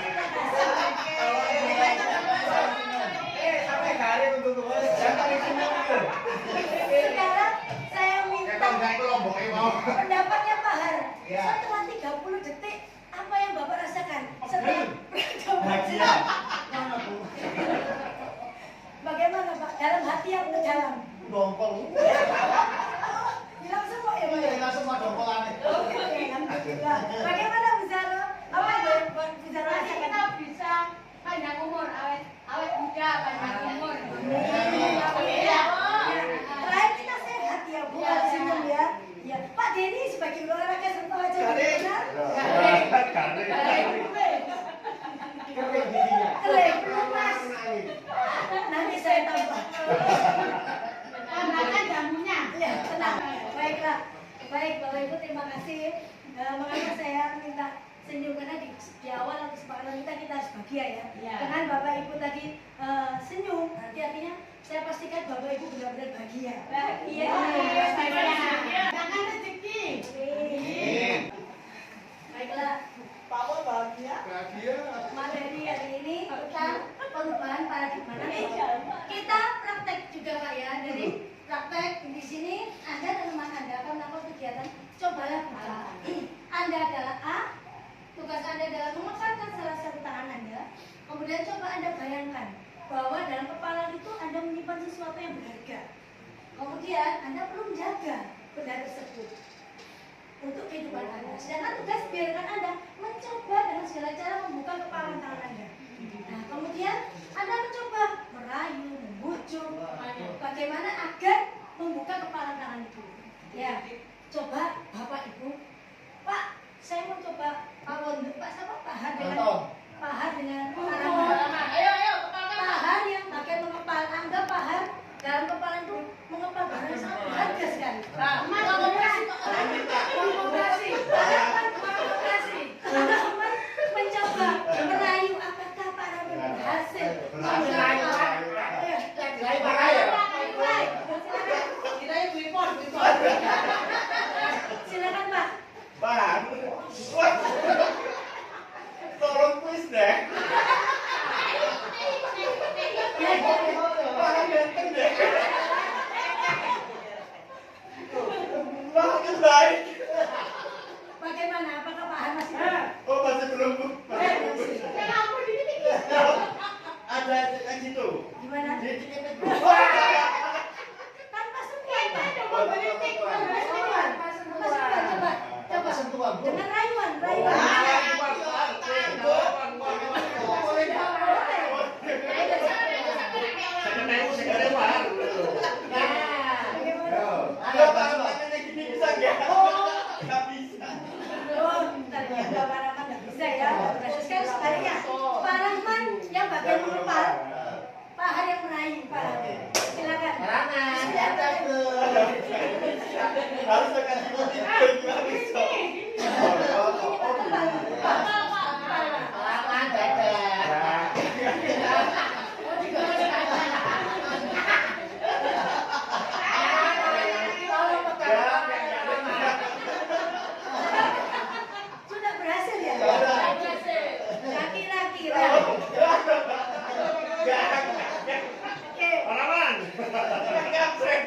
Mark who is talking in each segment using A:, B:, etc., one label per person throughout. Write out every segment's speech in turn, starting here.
A: terima kasih.
B: Sampai hari untuk jangan isinya itu.
A: Sekarang saya minta
C: Enggak itu lomboknya mau.
A: pendapatnya Pak Har.
B: Ya.
A: Setelah 30 detik, apa yang Bapak rasakan? Setelah
B: Bahagia. Mana Bu?
A: Bagaimana Pak? Dalam hati yang ke dalam.
B: Dongkol.
A: Hilang semua ya Pak?
B: Iya, langsung mau dongkolannya.
A: Oke, alhamdulillah. Bagaimana Bu Zara? Apa yang Bu Zara
D: Nanti
A: rasakan?
D: kita bisa panjang umur, awet muda, panjang umur.
A: Ya. Terakhir kita sehat ya Bu, harus senyum ya. Ya, Pak Denny sebagai olahraga serta wajah benar.
B: Kering giginya.
A: Kering, pelumas. Nanti saya tambah.
D: Tambahkan jamunya.
A: Ya, tenang. Baiklah. Baik, Bapak Ibu terima kasih. Makanya saya minta senyum karena di awal kesepakatan kita harus bahagia ya.
D: Iya.
A: Dengan Bapak Ibu tadi senyum, berarti artinya saya pastikan Bapak Ibu benar-benar bahagia.
D: Bahagia.
A: Bahagia.
D: Jangan rezeki.
A: Amin. Baiklah,
B: Pak Pur bahagia.
A: materi hari ini tentang perubahan paradigma. Nanti kita praktek juga Pak ya. Dari praktek di sini Anda dan teman Anda akan melakukan kegiatan cobalah buka. Anda adalah A, tugas Anda adalah memekarkan salah satu tangan Anda. Kemudian coba Anda bayangkan bahwa dalam kepala itu Anda menyimpan sesuatu yang berharga. Kemudian Anda perlu menjaga benda tersebut untuk kehidupan Anda. Sedangkan tugas biarkan Anda mencoba dengan segala cara membuka kepala tangan Anda. Nah, kemudian Anda mencoba coba Bapak Ibu, Pak, saya mau coba pawon, Pak siapa? Pahar dengan
D: Ayo, kepala.
A: pahar yang pakai mengepal. Anggap pahar dalam kepala itu mengepal barang sangat berharga sekali. Provokasi. Teman-teman mencoba merayu apakah para berhasil. Silakan Pak.
C: Bang, tolong kuis deh. Bang ganteng deh. Bang baik.
A: Bagaimana? Apakah Pak Han masih
C: Oh masih belum bu. Ada yang situ.
A: gimana?
C: Dia cikit
A: Tanpa sentuhan Pak. Tanpa sentuhan. Coba. Dengan rayuan.
C: tangannya gini bisa nggak? Nggak bisa.
A: Oh, ternyata Pak Rahman nggak bisa ya. Berhasil sekali sebaliknya. Pak Rahman yang bagian mengepal, Pak Har yang merayu Pak Rahman. Silakan.
C: Harus tekan sini nggak bisa.
A: Sudah berhasil ya? Laki-laki. Oke.
C: Paraman. Gampang.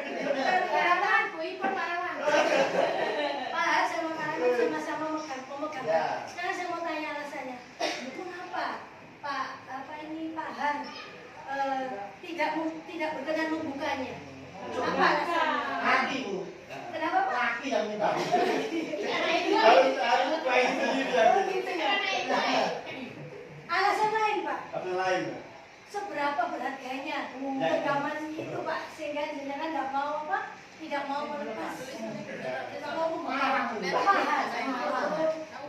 A: Parawan, Pak Har sama Pak Rahman sama-sama memegang.
C: Ya.
A: Sekarang saya mau tanya alasannya. Kenapa Pak Har tidak berkenan membukanya? Apa alasannya?
B: Hati bu,
A: Kenapa Pak?
B: laki yang minta.
C: Harus main sendiri
A: Oh
C: lagi.
A: gitu ya. Alasan lain Pak.
C: Apa lain?
A: Seberapa berharganya rekaman itu Pak sehingga jenengan nggak mau apa? Tidak mau melepas. Tidak mau membuka. Mahal.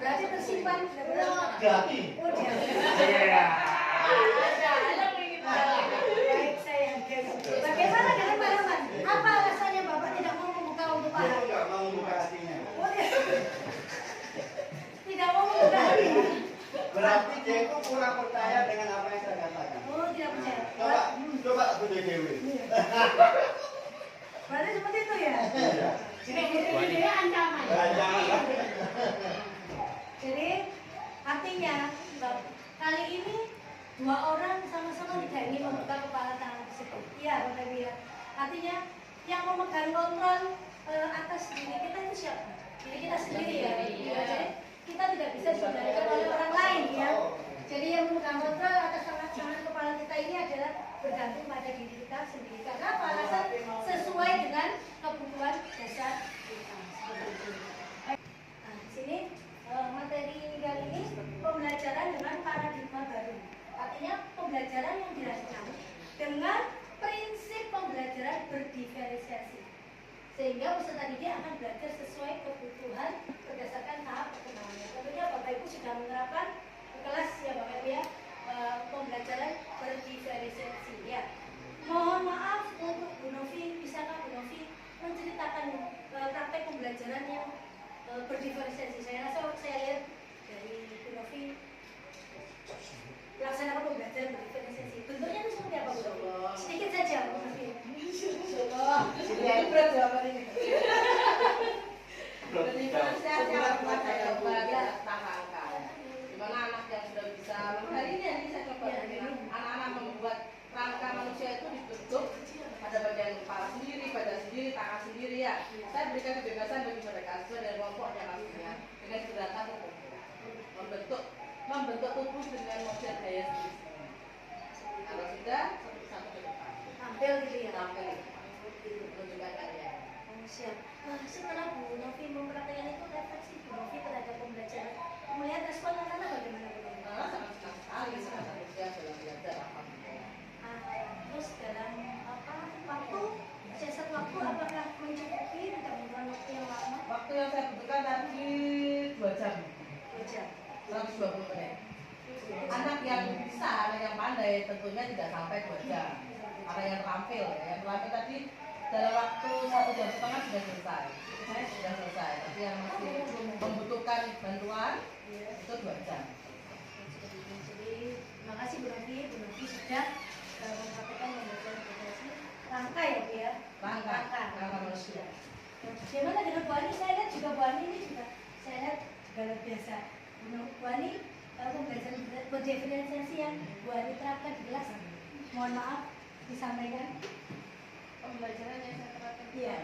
A: Berarti tersimpan.
B: Jadi,
A: Oh dia. Baik saya hargai. Bagaimana dengan Pak Rahman? Apa alasannya Bapak tidak mau membuka untuk Pak
C: Dia
A: Har?
C: nggak mau buka hatinya.
A: Oh dia. Tidak mau membuka hati.
C: Berarti dia itu kurang percaya dengan apa yang saya katakan.
A: Oh tidak percaya.
C: Coba aku dewe.
A: Berarti seperti itu ya.
C: Iya. Jangan.
A: Jadi artinya kali ini dua orang sama-sama tidak ingin membuka kepala tangan tersebut. Iya, Bapak Ibu ya. Artinya yang memegang kontrol atas diri kita itu siapa? Diri kita sendiri ya. Jadi kita tidak bisa dikendalikan oleh orang lain ya. Jadi yang memegang kontrol atas tangan kepala kita ini adalah bergantung pada diri kita sendiri. Karena apa? Alasan sesuai dengan kebutuhan dasar kita. Seperti itu. Nah, di sini materi kali ini pembelajaran dengan paradigma baru. Artinya pembelajaran yang dilakukan dengan prinsip pembelajaran berdiferensiasi. Sehingga peserta didik akan belajar sesuai kebutuhan berdasarkan tahap perkembangannya. Tentunya Bapak Ibu sudah menerapkan ke kelas ya Bapak Ibu ya pembelajaran berdiferensiasi ya. Mohon maaf untuk Bu Novi, bisakah Bu Novi menceritakan praktek pembelajaran yang berdiferensiasi? Saya rasa saya lihat dari Bu Novi laksanakan pembelajaran berdiferensiasi. Bentuknya itu seperti apa Bu Novi? Sedikit saja Bu Novi.
D: Berat jawaban ini. Berdiferensiasi apa saya coba tanamkan. Di mana anak yang sudah bisa hari ini saya coba anak-anak membuat rangka manusia itu dibentuk ada bagian kepala sendiri, badan sendiri, tangan sendiri ya. Saya berikan kebebasan bagi mereka sesuai dengan kelompoknya pastinya dengan keberatan membentuk tubuh dengan model gaya sendiri. Kalau sudah satu ke depan.
A: Tampil gitu ya.
D: Tampil menunjukkan karya.
A: Siap. Setelah Bu Novi mempraktekkan itu refleksi Bu Novi terhadap pembelajaran melihat respon anak-anak bagaimana Bu Novi?
D: Sangat senang sekali, sangat antusias dalam belajar alhamdulillah.
A: Terus dalam waktu siasat waktu apakah mencukupi tidak membutuhkan waktu yang lama?
D: Waktu boleh, tentunya tidak sampai 2 jam. Karena yang terampil ya, yang terampil tadi dalam waktu 1,5 jam sudah selesai. Sudah selesai. Tapi yang masih membutuhkan bantuan itu 2 jam.
A: Jadi terima kasih Bu Novi sudah mempraktekkan pembelajaran profesi rangka ya Bu ya.
D: Rangka manusia.
A: Bagaimana dengan Bu Ani? Saya lihat juga Bu Ani ini juga saya lihat luar biasa. Bu Ani pembelajaran berdiferensiasi yang Bu Ani terapkan di kelas. Mohon maaf disampaikan.
E: Pembelajaran yang saya terapkan.
A: Iya.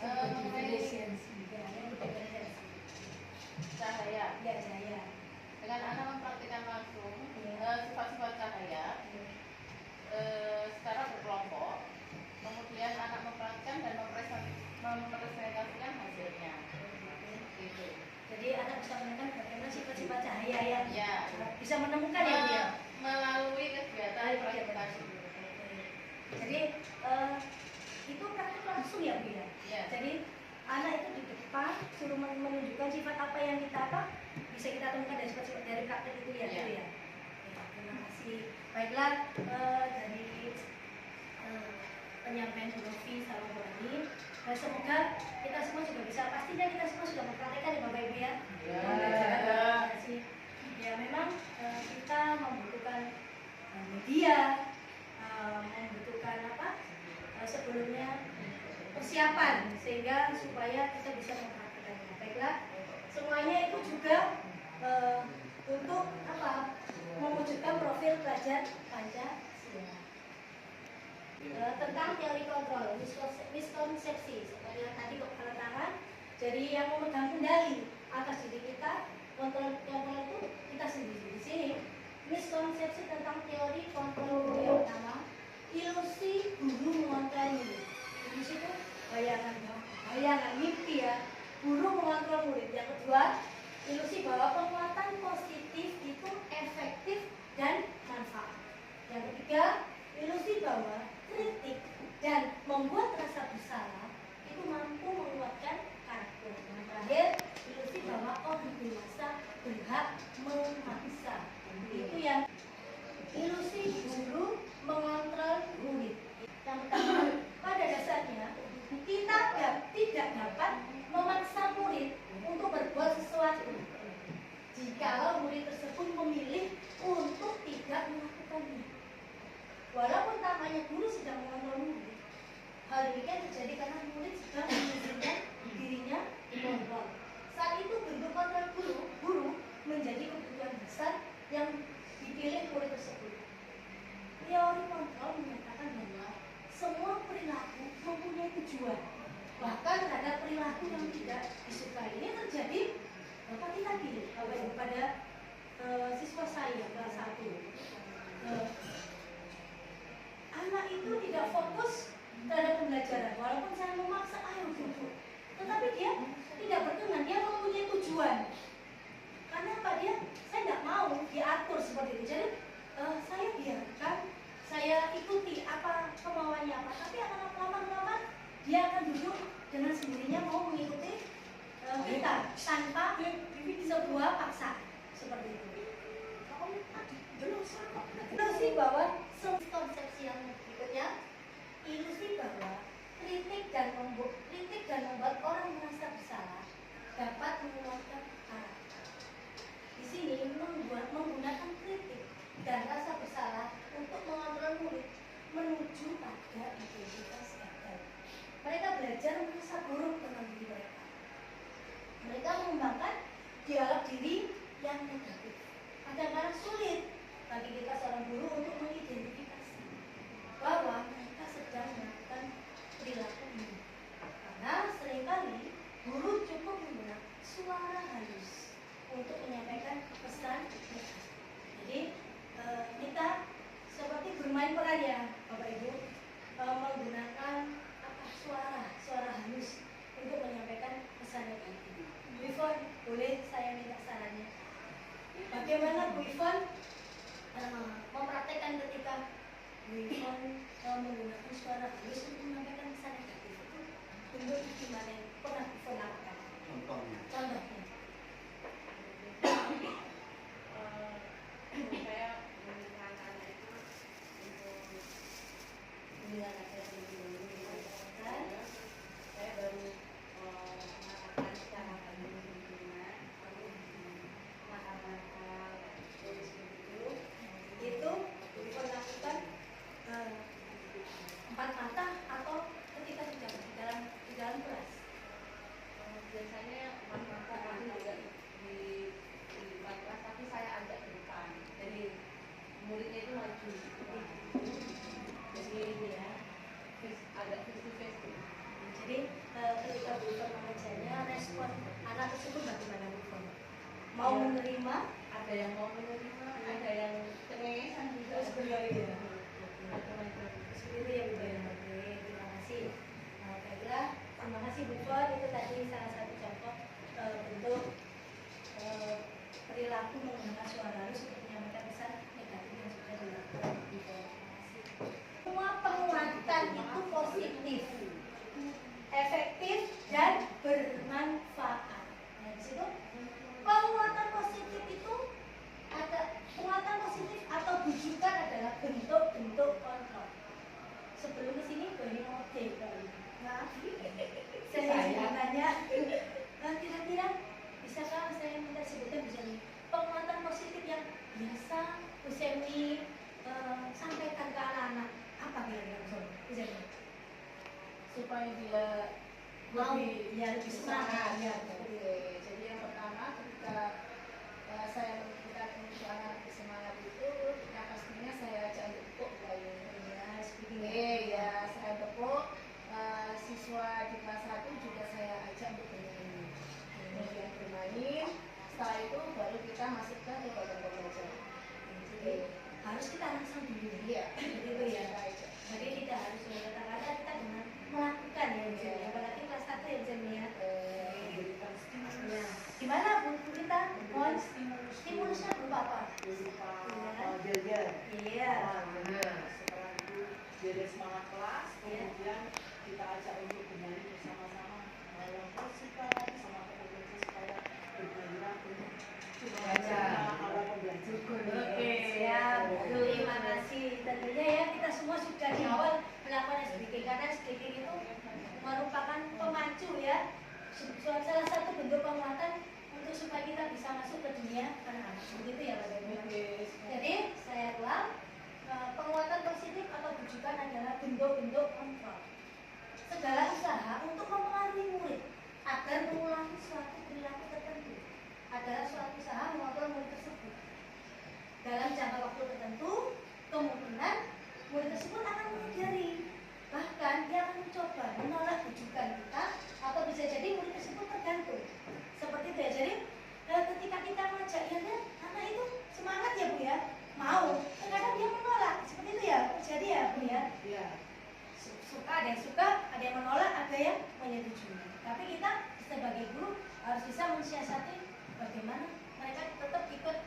A: Berdiferensiasi.
E: Cahaya.
A: Ya cahaya.
E: Dengan anak mempraktikkan langsung
A: Iya.
E: sifat-sifat cahaya secara berkelompok, kemudian anak mempraktikkan dan mempresentasikan hasilnya. Gitu.
A: Jadi anak bisa menemukan bagaimana sifat-sifat cahaya yang
E: Ya.
A: bisa menemukan ya Bu ya.
E: Melalui kegiatan presentasi.
A: Jadi itu praktik langsung ya Bu ya.
E: Ya.
A: Jadi anak itu di depan suruh menunjukkan sifat apa yang kita bisa kita temukan dari sifat-sifat dari praktik itu ya Bu ya. Ya, terima kasih. Baiklah dari penyampaian Bu Novi sama Bu Ani. Semoga kita semua juga bisa, pastinya kita semua sudah mempraktikkan ya Bapak Ibu ya.
D: Ya.
A: Pembelajaran komunikasi. Ya memang kita membutuhkan media, membutuhkan sebelumnya persiapan sehingga supaya kita bisa mempraktikkannya. Baiklah, semuanya itu juga untuk mewujudkan profil pelajar Pancasila. Tentang teori kontrol, miskonsepsi seperti yang tadi kepala tangan. Jadi yang memegang kendali atas diri kita, kontrol itu kita sendiri. Di sini miskonsepsi tentang teori kontrol yang pertama, ilusi guru mengontrol murid. Ilusi itu bayangan mimpi ya, guru mengontrol murid. Yang kedua, ilusi bahwa penguatan positif itu efektif dan manfaat. Yang ketiga, ilusi bahwa kritik dan membuat rasa bersalah itu mampu menguatkan karakter. Yang terakhir, ilusi bahwa orang dewasa berhak memaksa. Itu yang ilusi guru mengontrol murid. Yang pertama, pada dasarnya kita tidak dapat memaksa murid untuk berbuat sesuatu jikalau murid tersebut memilih untuk tidak melakukannya. Walaupun namanya guru sedang mengontrol murid, hal demikian terjadi karena murid sedang mengizinkan dirinya dikontrol. Saat itu bentuk kontrol guru menjadi kebutuhan dasar yang dipilih murid tersebut. Teori kontrol menyatakan bahwa semua perilaku mempunyai tujuan, bahkan terhadap perilaku yang tidak disukai. Ini terjadi Bapak kita pilih pada siswa saya kelas 1. Anak itu tidak fokus terhadap pembelajaran, walaupun saya memaksa ayo duduk, tetapi dia tidak berkenan, dia mempunyai tujuan. Karena apa saya nggak mau diatur seperti itu. Jadi saya biarkan, saya ikuti apa kemauannya apa, tapi akan lama-lama dia akan duduk dengan sendirinya mau mengikuti kita tanpa sebuah paksaan seperti itu. Ilusi bahwa konsepsi yang berikutnya, ilusi bahwa kritik dan membuat orang merasa bersalah dapat menguatkan karakter. Di sini menggunakan kritik dan rasa bersalah untuk mengontrol murid menuju pada identitas gagal. Mereka belajar merasa buruk tentang diri mereka. Mereka mengembangkan dialog diri yang negatif. Kadang-kadang sulit bagi kita seorang guru untuk mengidentifikasi bahwa mereka sedang melakukan perilaku ini. Karena seringkali guru cukup menggunakan suara halus untuk menyampaikan pesan mereka. Jadi kita seperti bermain peran ya Bapak Ibu, menggunakan suara halus untuk menyampaikan pesan mereka. Bu Ivon, boleh saya minta sarannya? Bagaimana Bu Ivon mempraktekkan ketika Bu Ivon menggunakan suara halus untuk menyampaikan pesan negatif itu bentuk gimana yang pernah Bu Ivon lakukan? Contohnya.
E: Saya menggunakan itu
A: empat mata atau ketika di dalam kelas?
D: Biasanya mata itu juga di depan kelas, tapi saya ajak ke depan. Jadi muridnya itu maju. Jadi ya, agak face to face.
A: Jadi ketika Bu Ivon mengajarnya, respon anak tersebut bagaimana Bu Ivon? Mau menerima?
D: Ada yang mau menerima, ada yang cengengesan juga.
A: Sebenarnya seperti itu ya Bu ya. Oke, terima kasih. Nah, baiklah, terima kasih Bu Ivon. Itu tadi salah satu contoh bentuk perilaku menggunakan suara halus untuk menyampaikan pesan negatif yang sudah dilakukan Bu Ivon. Terima kasih. Semua penguatan itu positif, efektif dan bermanfaat. Nah, di situ penguatan positif itu ada penguatan positif atau bujukan adalah bentuk-bentuk kontrol. Sebelum ke sini boleh ngode kali. Nah, saya tanya, kira-kira bisakah saya minta sebutan bisa nih penguatan positif yang biasa Bu Semi sampaikan ke anak-anak apa kira-kira Bu Semi?
D: Supaya dia
A: Mau
D: lebih
A: ya lebih semangat ya.
D: Oke, jadi yang pertama ketika saya menunjukkan untuk anak semangat itu, yang pastinya saya ajak untuk tepuk kayu. Oke, ya saya tepuk. Siswa di kelas 1 juga saya ajak untuk bermain. Kemudian bermain, setelah itu baru kita masuk ke kegiatan pembelajaran.
A: Jadi harus kita langsung dulu.
D: Iya,
A: Begitu ya. Jadi tidak harus dengan kata-kata, kita dengan melakukan ya bisa ya. Apalagi kelas 1 ya bisa ya. Ya. Gimana Bu kita? Mohon stimulusnya berupa apa? Iya.
B: Setelah itu jadi semangat kelas, kemudian kita ajak untuk bernyanyi bersama-sama yang musikal sama teman-teman supaya berbelajar awal pembelajaran.
A: Oke, siap. Terima kasih. Tentunya ya kita semua sudah di awal melakukan SBK karena SBK itu merupakan pemacu ya. Salah satu bentuk penguatan untuk supaya kita bisa masuk ke dunia anak-anak. Begitu ya Pak Ibu. Jadi saya ulang, penguatan positif atau bujukan adalah bentuk-bentuk kontrol. Segala usaha untuk mempengaruhi murid agar mengulangi suatu perilaku tertentu adalah suatu usaha mengontrol murid tersebut. Dalam jangka waktu tertentu, kemungkinan murid tersebut akan menyadari, bahkan dia akan mencoba menolak bujukan kita, atau bisa jadi murid tersebut tergantung. Seperti itu ya. Jadi ketika kita mengajak ya, anak itu semangat ya Bu ya, mau. Terkadang dia menolak, seperti itu ya. Jadi ya Bu ya.
B: Iya.
A: Suka, ada yang suka, ada yang menolak, ada yang menyetujui. Tapi kita sebagai guru harus bisa mensiasati bagaimana mereka tetap ikut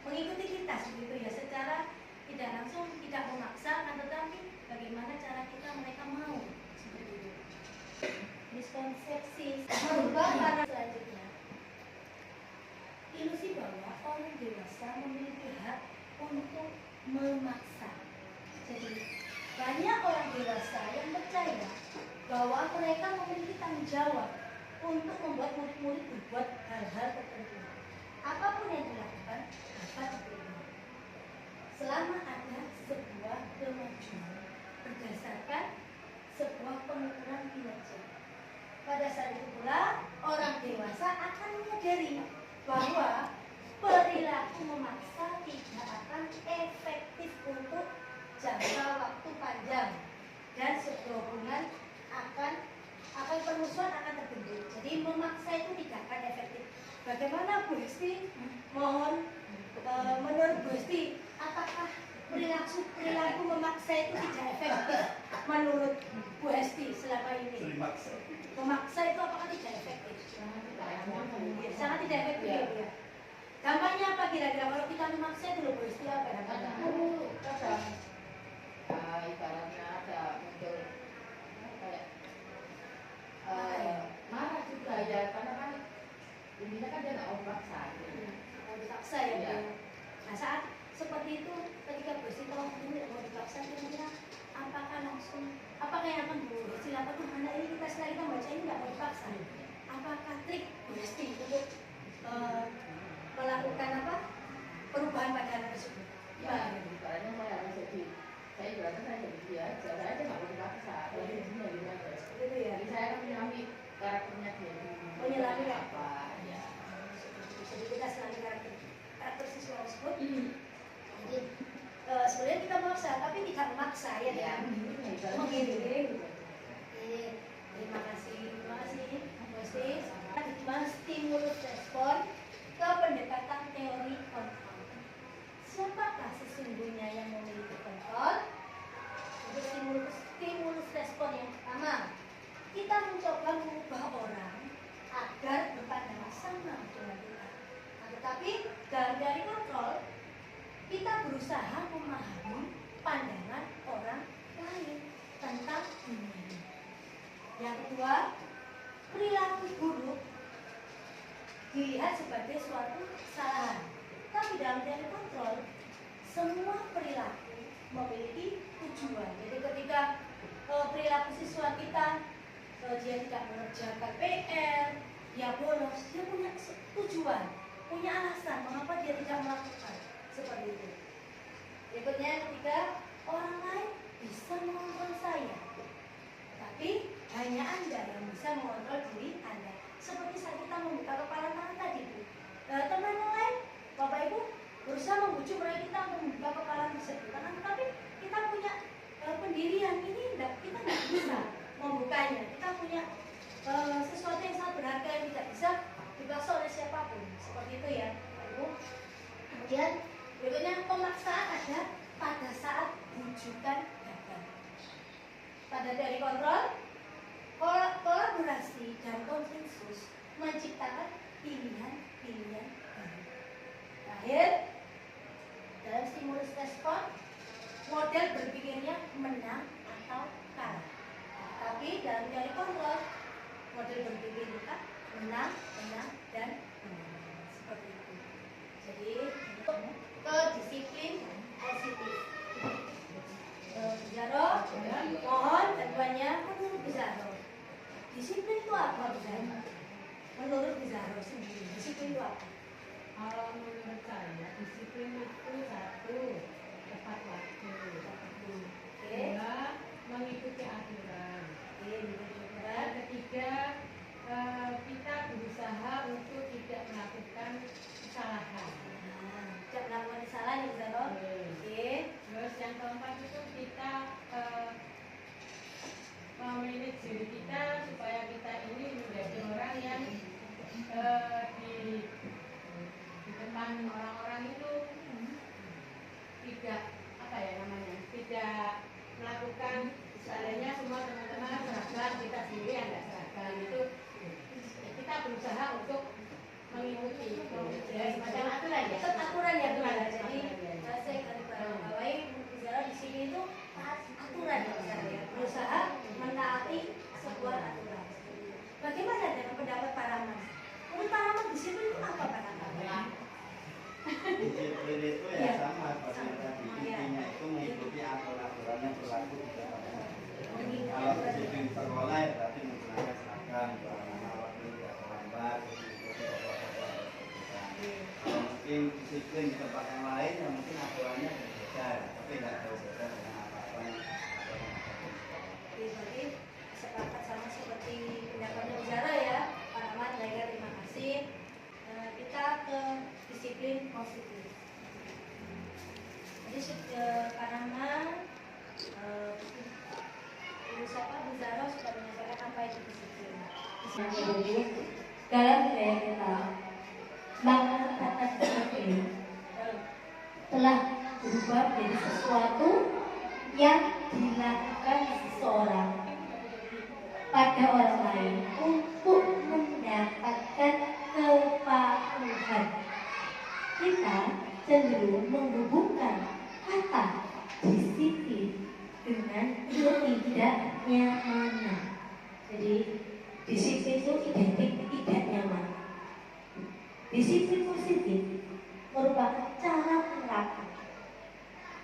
A: mengikuti kita seperti itu ya, secara tidak langsung, tidak memaksa, akan tetapi bagaimana cara kita mereka mau seperti itu. Miskonsepsi merubah para selanjutnya. Ilusi bahwa orang dewasa memiliki hak untuk memaksa. Jadi banyak orang dewasa yang percaya bahwa mereka memiliki tanggung jawab untuk membuat murid-murid berbuat hal-hal tertentu. Apapun yang dilakukan dapat diterima selama ada sebuah kemajuan berdasarkan sebuah pengukuran kinerja. Pada saat itu pula orang dewasa akan menyadari bahwa perilaku memaksa tidak akan efektif untuk jangka waktu panjang dan sebuah hubungan akan permusuhan akan terbentuk. Jadi memaksa itu tidak akan efektif. Bagaimana Bu Hesti? Mohon menurut Bu Hesti, apakah perilaku memaksa itu tidak efektif menurut Bu Hesti selama ini? Memaksa itu apakah tidak efektif? Sangat tidak efektif ya Bu ya. Dampaknya apa kira-kira kalau kita memaksa itu Bu Hesti apa dampaknya?
D: Ibaratnya ada muncul kayak marah juga ya, karena kan intinya kan dia nggak mau paksa gitu.
A: Mau dipaksa ya Bu.
D: Iya.
A: Nah saat seperti itu ketika Bu Hesti tahu ini tidak mau dipaksa, kira-kira apakah yang akan Bu Hesti lakukan? Anak ini kita setelah kita baca ini nggak mau dipaksa. Apakah trik Bu Hesti untuk melakukan perubahan pada anak tersebut?
D: Ya, ibaratnya saya harus jadi
A: saya ya mengirim. Terima kasih Osis. Menstimulus respon ke pendekatan teori kontrol. Siapakah sesungguhnya yang memiliki kontrol? Untuk stimulus respon yang pertama, kita mencoba mengubah orang agar berpandangan sama dengan kita. Nah, tetapi dari kontrol, kita berusaha memahami pandangan orang lain tentang dunia ini. Yang kedua, perilaku buruk dilihat sebagai suatu kesalahan. Tapi dalam teori kontrol, semua perilaku memiliki tujuan. Jadi ketika perilaku siswa kita dia tidak mengerjakan PR, dia bolos, dia punya tujuan, punya alasan mengapa dia tidak melakukan seperti itu. Berikutnya yang ketiga, orang lain bisa mengontrol saya, tapi hanya Anda yang bisa mengontrol diri Anda. Seperti saat kita membuka kepala tangan tadi, Bu. Teman yang lain, Bapak Ibu, berusaha membujuk mereka kita untuk membuka kepala tersebut. Tapi kita punya pendirian ini, kita tidak bisa membukanya. Kita punya sesuatu yang sangat berharga yang tidak bisa dipaksa oleh siapapun. Seperti itu ya, Bapak Ibu. Kemudian berikutnya, pemaksaan ada pada saat bujukan gagal. Pada teori kontrol, kolaborasi dan konsensus menciptakan pilihan-pilihan baru. Terakhir, dalam stimulus respon, model berpikirnya menang atau kalah. Tapi dalam teori kontrol, model berpikir kita menang, dan menang. Seperti itu. Jadi, ke disiplin positif. Bizarro, mohon bantuannya menurut Bizarro. Disiplin itu apa, Bizarro? Menurut Bizarro sendiri, disiplin itu apa?
B: Kalau menurut saya, disiplin itu satu, tepat waktu. Dua, mengikuti aturan. Dan ketiga, kita berusaha untuk tidak melakukan kesalahan.
A: Tidak melakukan kesalahan ya, Bizarro? Oke.
B: Terus yang keempat itu kita memanage diri kita supaya kita ini menjadi orang yang di depan orang-orang itu tidak tidak melakukan misalnya semua teman-teman seragam, kita sendiri yang tidak seragam itu kita berusaha untuk mengikuti
A: Ya, semacam aturan ya. Tetap aturan ya, Bu. Jadi saya garis-bawahi Bizarro di sini itu aturan ya, Bizarro ya. Berusaha menaati sebuah aturan. Bagaimana dengan pendapat Pak Rahman? Menurut Pak Rahman disiplin itu apa, Pak Rahman?
C: Disiplin itu ya
A: Iya.
C: sama seperti tadi, intinya itu mengikuti aturan-aturan yang berlaku di dalam. Kalau disiplin sekolah ya berarti menggunakan seragam, celana waktu tidak terlambat, mengikuti protokol kesehatan. Kalau mungkin disiplin di tempat yang lain, ya mungkin aturannya berbeda, tapi tidak jauh beda dengan apa-apa yang ada di sekolah.
A: Berarti sepakat sama seperti pendapatnya Bizarro ya, Pak Rahman. Terima kasih. Kita ke disiplin positif. Jadi Pak Rahman, siapa Bizarro sudah menyampaikan apa itu disiplin.
F: Dalam budaya kita, makna kata disiplin telah berubah menjadi sesuatu yang dilakukan seseorang pada orang lain untuk mendapatkan kepatuhan. Kita cenderung menghubungkan kata disiplin dengan ketidaknyamanan. Jadi disiplin itu identik tidak nyaman. Disiplin positif merupakan cara menerapkan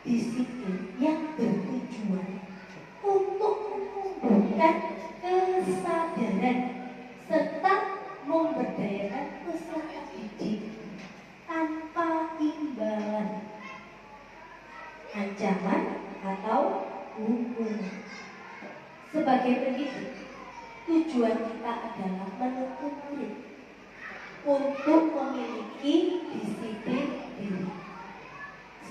F: disiplin yang bertujuan untuk menumbuhkan kesadaran serta memberdayakan peserta didik tanpa imbalan, ancaman atau hukuman. Sebagai pendidik, tujuan kita adalah menuntut murid untuk memiliki disiplin diri,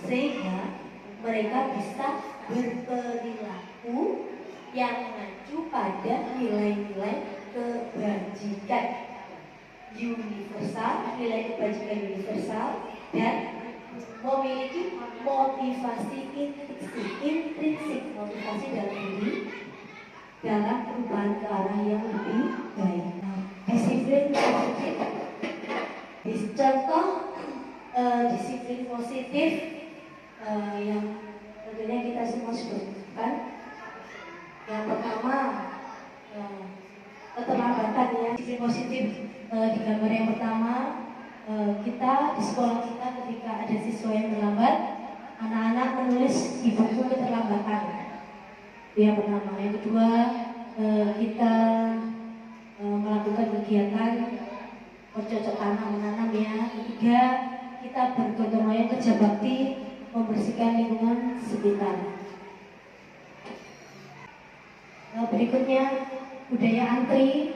F: sehingga mereka bisa berperilaku yang mengacu pada nilai-nilai kebajikan universal, nilai kebajikan universal, dan memiliki motivasi intrinsik motivasi dalam diri dalam perubahan ke arah yang lebih baik. Disiplin positif, contoh disiplin positif yang tentunya kita semua sudah butuhkan. Yang pertama keterlambatan ya. Disiplin positif di gambar yang pertama, kita di sekolah kita ketika ada siswa yang terlambat, anak-anak menulis di buku keterlambatan. Itu yang pertama. Yang kedua, kita melakukan kegiatan bercocok tanam menanam ya. Ketiga, kita bergotong royong kerja bakti membersihkan lingkungan sekitar. Berikutnya budaya antri,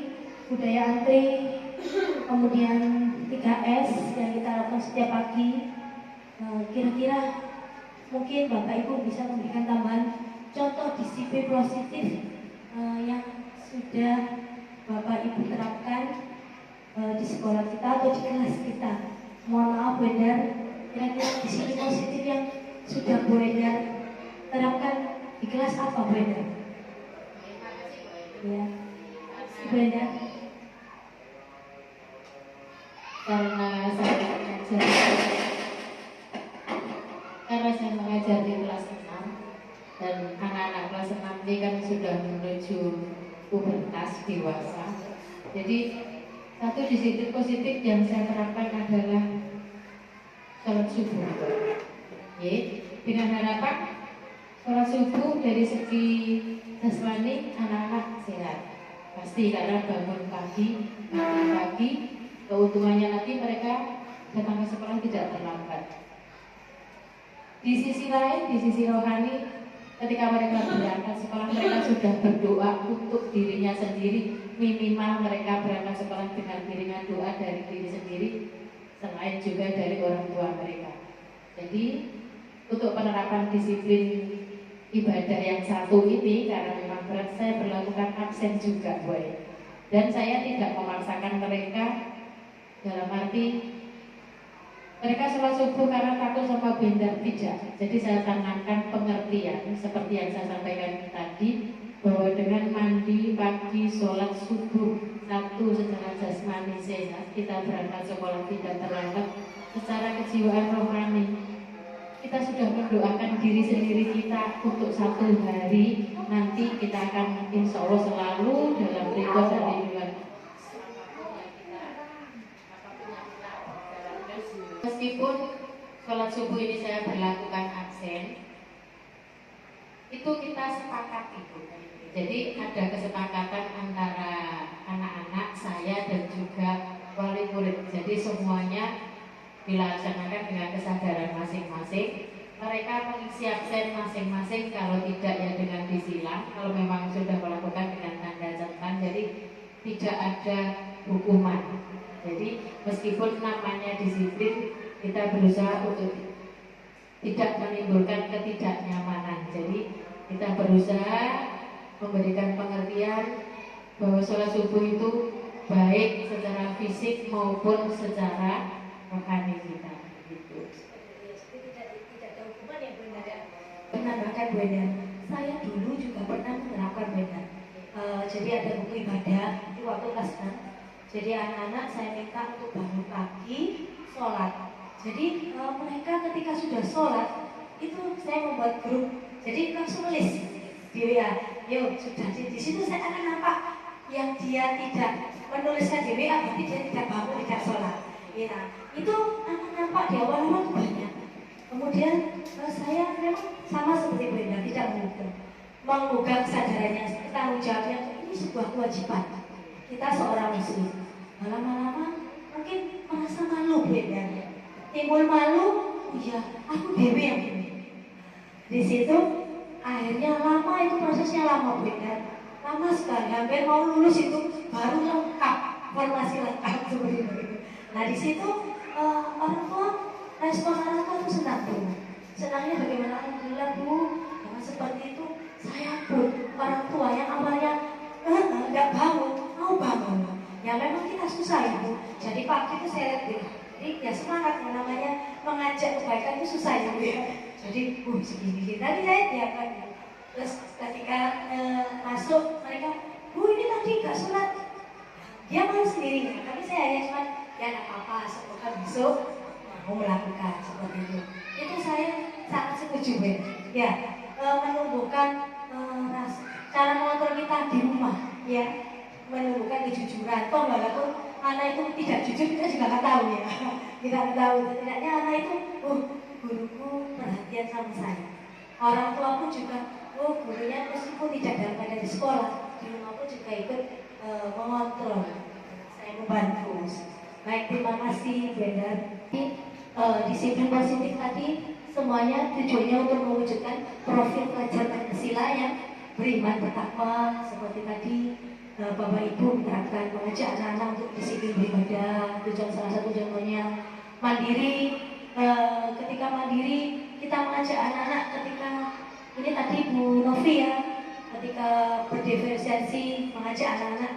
F: kemudian 3S yang kita lakukan setiap pagi. Kira-kira mungkin Bapak Ibu bisa memberikan tambahan contoh disiplin positif yang sudah Bapak Ibu terapkan di sekolah kita atau di kelas kita. Mohon maaf Bu Endar, kira-kira disiplin positif yang sudah Bu Endar terapkan di kelas apa Bu Endar? Ya, Bu Endar.
G: Karena saya mengajar di kelas 6 dan anak-anak kelas 6 ini kan sudah menuju pubertas dewasa. Jadi satu disiplin positif yang saya terapkan adalah sholat subuh. Dengan harapan sholat subuh dari segi jasmani anak-anak sehat. Pasti karena bangun pagi, keuntungannya nanti mereka datang ke sekolah tidak terlambat. Di sisi lain, di sisi rohani, ketika mereka berangkat sekolah, mereka sudah berdoa untuk dirinya sendiri. Minimal mereka berangkat sekolah dengan iringan doa dari diri sendiri, selain juga dari orang tua mereka. Jadi, untuk penerapan disiplin ibadah yang satu ini, karena memang berat, saya berlakukan absen juga, boy. Dan saya tidak memaksakan mereka dalam arti mereka sholat subuh karena takut sama benda, tidak. Jadi saya tanamkan pengertian seperti yang saya sampaikan tadi, bahwa dengan mandi pagi, sholat subuh, satu secara jasmani sehat, kita berangkat sekolah tidak terlambat. Secara kejiwaan rohani, kita sudah mendoakan diri sendiri kita untuk satu hari nanti kita akan insya Allah selalu dalam ridho dan lindungan. Meskipun sholat subuh ini saya berlakukan absen, itu kita sepakat itu. Jadi ada kesepakatan antara anak-anak, saya dan juga wali murid. Jadi semuanya dilaksanakan dengan kesadaran masing-masing. Mereka mengisi absen masing-masing, kalau tidak ya dengan disilang. Kalau memang sudah melakukan dengan tanda catatan, jadi tidak ada hukuman. Jadi meskipun namanya disiplin, kita berusaha untuk tidak menimbulkan ketidaknyamanan. Jadi kita berusaha memberikan pengertian bahwa sholat subuh itu baik secara fisik maupun secara rohani kita. Gitu.
A: Tidak ada hukuman yang benar.
F: Menambahkan Bu Endar, saya dulu juga pernah menerapkan Bu Endar. Jadi ada buku ibadah di waktu kelas 6. Jadi anak-anak saya minta untuk bangun pagi, sholat. Jadi mereka ketika sudah sholat itu saya membuat grup. Jadi langsung nulis di WA. Yuk sudah di situ saya akan nampak yang dia tidak menuliskan di WA berarti dia tidak bangun, tidak sholat. Ya, itu anak nampak di awal-awal banyak. Kemudian saya memang sama seperti Bu Endar, tidak mengubah kesadarannya, tanggung jawabnya. Ini sebuah kewajiban kita seorang muslim. Lama-lama mungkin merasa malu Bu Endar, timbul malu. Oh iya, aku dewi yang ini. Di situ akhirnya lama, itu prosesnya lama Bu Endar, lama sekali, hampir mau lulus itu baru lengkap, formasi lengkap seperti itu. Nah di situ orang tua, respon orang tua itu senang tuh. Senangnya bagaimana? Alhamdulillah Bu, jangan seperti itu. Saya pun orang tua yang awalnya nggak bangun, mau bangun. Ya memang kita susah ya Bu. Jadi pagi itu saya lihat jadi ya semangat yang namanya mengajak kebaikan itu susah ya Bu ya. Jadi segini tadi saya tiapkan ya. Terus ketika masuk mereka, Bu ini tadi nggak sholat. Dia mau sendirinya, tapi saya hanya cuma ya nggak apa-apa, semoga besok mau melakukan seperti itu. Itu saya sangat setuju ya, menumbuhkan cara mengontrol kita di rumah ya, menumbuhkan kejujuran. Toh walaupun anak itu tidak jujur kita juga nggak tahu ya, kita nggak tahu. Setidaknya anak itu, guruku perhatian sama saya. Orang tua pun juga, gurunya meskipun tidak dalam keadaan di sekolah, di rumah pun juga ikut mengontrol. Saya membantu. Baik, terima kasih Bu Endar. Disiplin positif tadi semuanya tujuannya untuk mewujudkan profil pelajar Pancasila yang beriman bertakwa seperti tadi Bapak Ibu menerapkan mengajak anak-anak untuk disiplin beribadah. Tujuan salah satu contohnya mandiri. Ketika mandiri kita mengajak anak-anak ketika ini tadi Bu Novi ya, ketika berdiferensiasi mengajak anak-anak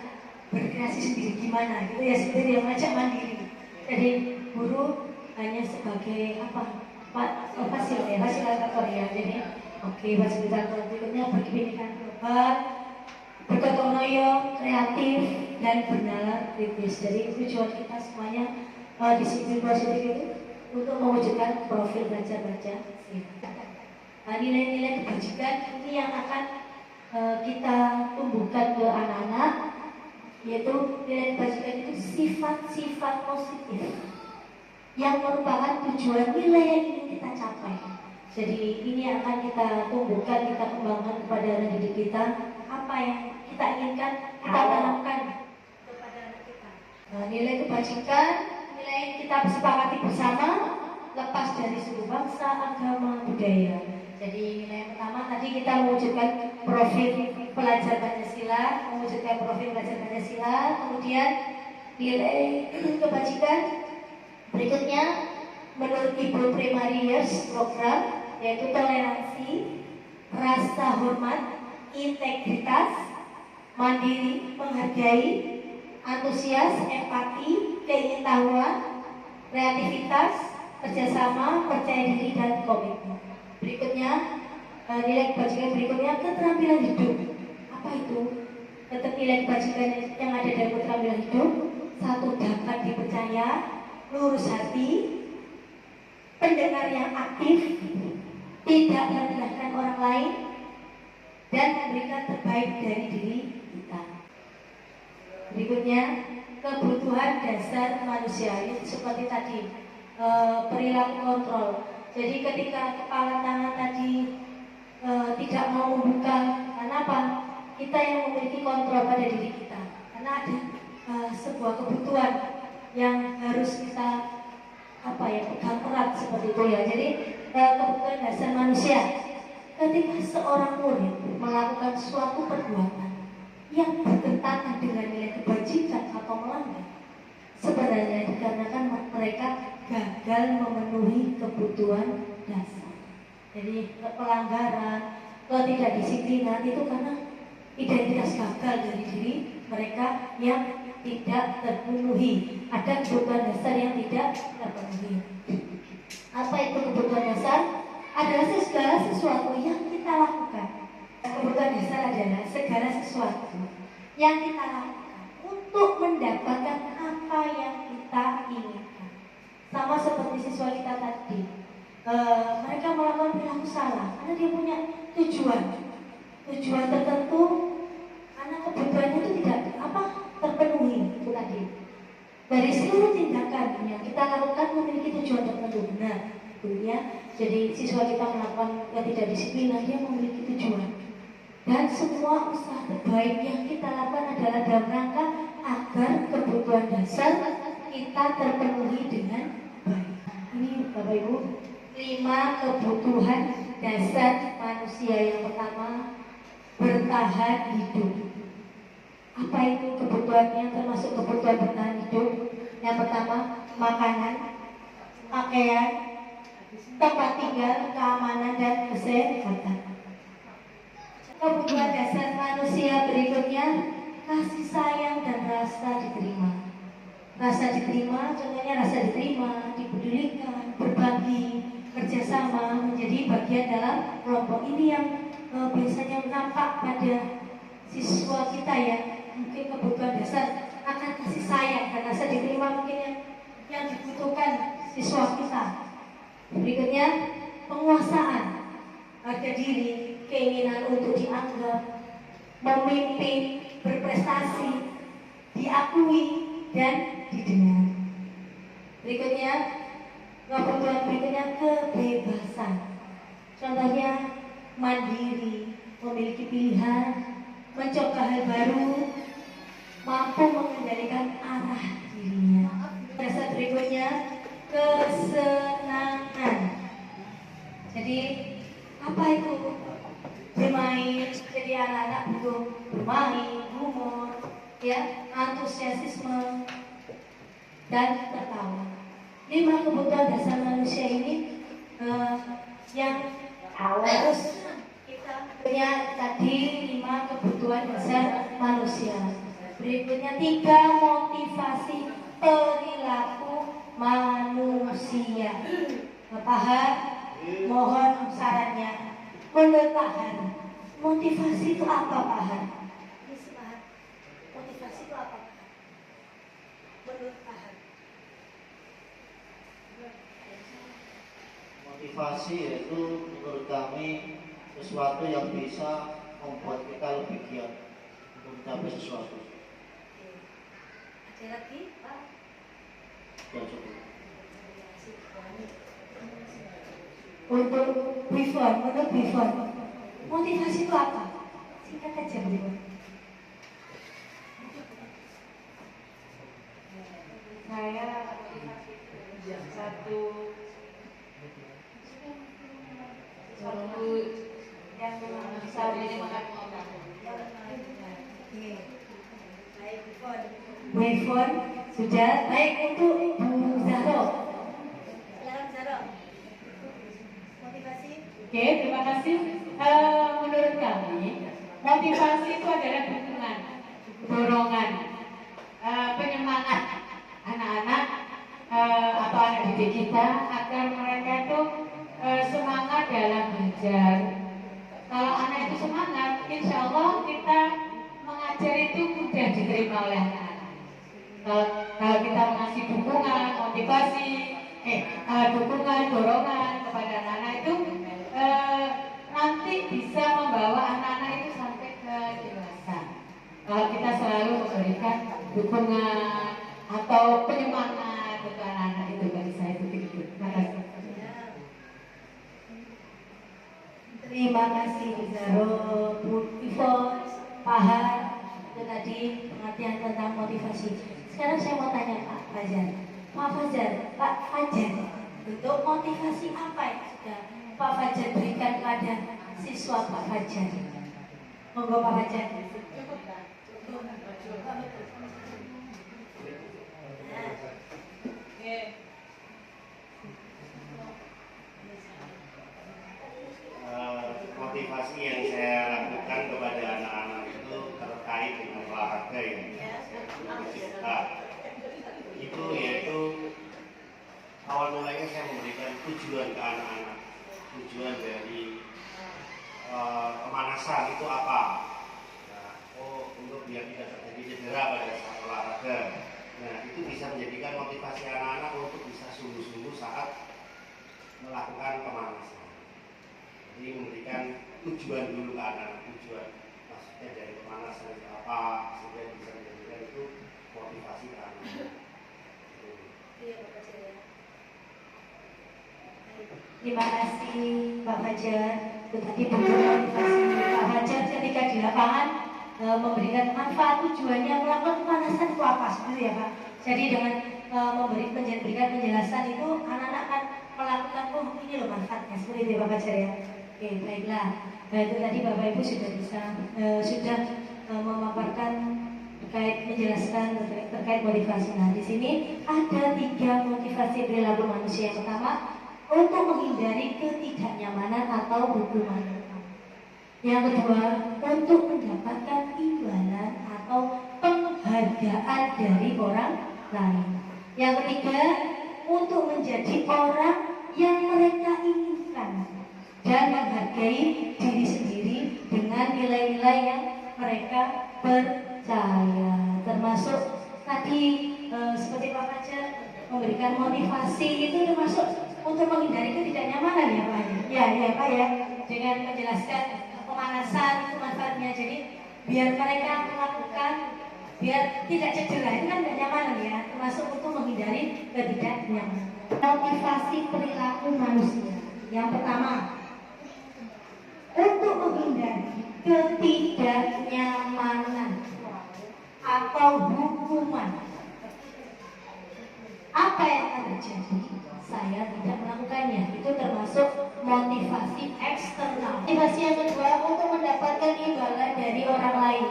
F: berkreasi sendiri gimana gitu ya, sendiri yang mengajak mandiri. Jadi guru hanya sebagai fasilitator ya. Jadi fasilitator berikutnya berkebinekaan global, bergotong royong, kreatif dan benar kritis. Jadi tujuan kita semuanya disiplin positif itu untuk mewujudkan profil belajar-belajar. Nilai-nilai kebajikan ini yang akan kita tumbuhkan ke anak-anak, yaitu nilai kebajikan itu sifat-sifat positif yang merupakan tujuan nilai yang ingin kita capai. Jadi ini akan kita tumbuhkan, kita kembangkan kepada anak didik kita. Apa yang kita inginkan, kita tanamkan kepada anak kita. Nilai kebajikan, nilai yang kita sepakati bersama, lepas dari suku bangsa, agama, budaya. Jadi nilai yang pertama tadi kita mewujudkan profil pelajar Pancasila, kemudian nilai kebajikan berikutnya menurut Ibu Primary Years program yaitu toleransi, rasa hormat, integritas, mandiri, menghargai, antusias, empati, keingintahuan, kreativitas, kerjasama, percaya diri dan komitmen. Berikutnya nilai kebajikan berikutnya keterampilan hidup. Apa itu? Nilai kebajikan yang ada dalam keterampilan hidup: satu, dapat dipercaya, lurus hati, pendengar yang aktif, tidak merendahkan orang lain, dan memberikan terbaik dari diri kita. Berikutnya kebutuhan dasar manusia, ini seperti tadi perilaku kontrol. Jadi ketika kepala tangan tadi tidak mau membuka, kenapa? Kita yang memiliki kontrol pada diri kita, karena ada sebuah kebutuhan yang harus kita pegang erat seperti itu ya. Jadi kebutuhan dasar manusia. Ketika seorang murid melakukan suatu perbuatan yang bertentangan dengan nilai kebajikan atau melanggar, sebenarnya dikarenakan mereka gagal memenuhi kebutuhan dasar. Jadi pelanggaran, ketidakdisiplinan itu karena identitas gagal dari diri mereka yang tidak terpenuhi. Ada kebutuhan dasar yang tidak terpenuhi. Apa itu kebutuhan dasar? Adalah segala sesuatu yang kita lakukan. Kebutuhan dasar adalah segala sesuatu yang kita lakukan untuk mendapatkan apa yang kita inginkan. Sama seperti siswa kita tadi, mereka melakukan perilaku salah karena dia punya tujuan tertentu, karena kebutuhannya itu tidak terpenuhi. Itu tadi dari seluruh tindakan yang kita lakukan memiliki tujuan tertentu, benar ya. Jadi siswa kita melakukan ketidakdisiplinan, dia memiliki tujuan, dan semua usaha terbaik yang kita lakukan adalah dalam rangka agar kebutuhan dasar kita terpenuhi dengan baik. Ini Bapak Ibu, 5 kebutuhan dasar manusia. Yang pertama, bertahan hidup. Apa itu kebutuhannya, termasuk kebutuhan bertahan hidup? Yang pertama, makanan, pakaian, tempat tinggal, keamanan dan kesehatan. Kebutuhan dasar manusia berikutnya kasih sayang dan rasa diterima. Rasa diterima, contohnya rasa diterima, dipedulikan, berbagi, kerjasama menjadi bagian dalam kelompok ini yang biasanya nampak pada siswa kita ya. Mungkin kebutuhan dasar akan kasih sayang dan rasa diterima mungkin yang dibutuhkan siswa kita. Berikutnya penguasaan harga diri, keinginan untuk dianggap, memimpin, berprestasi, diakui dan didengar. Berikutnya kebutuhan berikutnya kebebasan. Contohnya mandiri, memiliki pilihan, mencoba hal baru, mampu mengendalikan arah dirinya. Dasar berikutnya kesenangan. Jadi apa itu? Bermain. Jadi anak-anak butuh bermain, humor, ya, antusiasme dan tertawa. 5 kebutuhan dasar manusia ini yang harus kita punya tadi 5 kebutuhan dasar manusia. Berikutnya 3 motivasi perilaku manusia. Paham? Mohon sarannya. Menurut Paham, motivasi itu apa Paham? Motivasi itu apa? Menurut Paham.
H: Motivasi yaitu menurut kami sesuatu yang bisa membuat kita lebih giat untuk mencapai sesuatu.
A: Ada lagi, Pak?
H: Dan cukup.
F: Untuk menurut Bivon, motivasi itu apa? Singkat aja Bivon.
G: Saya motivasi satu yang bisa menyemangati orang.
A: Baik, Bivon.
F: Bivon sudah baik untuk Bu Zahro.
A: Silakan Zahro. Motivasi.
G: Oke, terima kasih. Menurut kami, motivasi itu adalah dukungan, dorongan, penyemangat anak-anak atau anak didik kita agar mereka itu semangat dalam belajar. Kalau anak itu semangat, insya Allah kita mengajar itu mudah diterima oleh anak-anak. Kalau kita mengasih dukungan, motivasi, dukungan, dorongan kepada anak-anak itu nanti bisa membawa anak-anak itu sampai ke dewasa. Kalau kita selalu memberikan dukungan atau penyemangat untuk anak-anak itu, bagi saya itu begitu. Terima kasih.
F: Terima kasih Zahro, Bu Bivon, Paham. Itu tadi pengertian tentang motivasi. Sekarang saya mau tanya Pak Fajar. Pak Fajar, bentuk motivasi apa yang sudah Pak Fajar berikan pada siswa Pak Fajar? Monggo Pak Fajar.
H: Motivasi yang saya lakukan kepada anak-anak itu terkait dengan olahraga ya. Itu yaitu awal mulanya saya memberikan tujuan ke anak-anak. Tujuan dari pemanasan itu apa? Nah, untuk biar tidak terjadi cedera pada saat olahraga. Nah, itu bisa menjadikan motivasi anak-anak untuk bisa sungguh-sungguh saat melakukan pemanasan. Jadi memberikan tujuan dulu ke anak-anak, tujuan maksudnya dari pemanasan itu apa, sehingga bisa menjadikan itu motivasi ke anak-anak.
A: Iya, Pak Fajar ya.
F: Terima kasih Pak Fajar. Itu tadi bentuk motivasi Pak Fajar ketika di lapangan memberikan manfaat, tujuannya melakukan pemanasan itu apa sebenarnya ya Pak? Jadi dengan memberikan penjelasan itu anak-anak akan melakukan, oh ini loh manfaatnya, seperti itu ya Pak Fajar ya. Oke, baiklah. Itu tadi Bapak Ibu sudah memaparkan terkait menjelaskan terkait motivasi. Nah, di sini ada 3 motivasi perilaku manusia. Yang pertama, untuk menghindari ketidaknyamanan atau hukuman. Yang kedua, untuk mendapatkan imbalan atau penghargaan dari orang lain. Yang ketiga, untuk menjadi orang yang mereka inginkan dan menghargai diri sendiri dengan nilai-nilai yang mereka percaya. Termasuk tadi seperti Pak Fajar memberikan motivasi itu termasuk untuk menghindari ketidaknyamanan ya Pak ya. Ya Pak ya, dengan menjelaskan pemanasan itu manfaatnya. Jadi biar mereka melakukan biar tidak cedera, itu kan kenyamanan ya, termasuk untuk menghindari ketidaknyamanan. Motivasi perilaku manusia. Yang pertama, untuk menghindari ketidaknyamanan atau hukuman. Apa yang akan terjadi? Saya tidak melakukannya. Itu termasuk motivasi eksternal. Motivasi yang kedua, untuk mendapatkan imbalan dari orang lain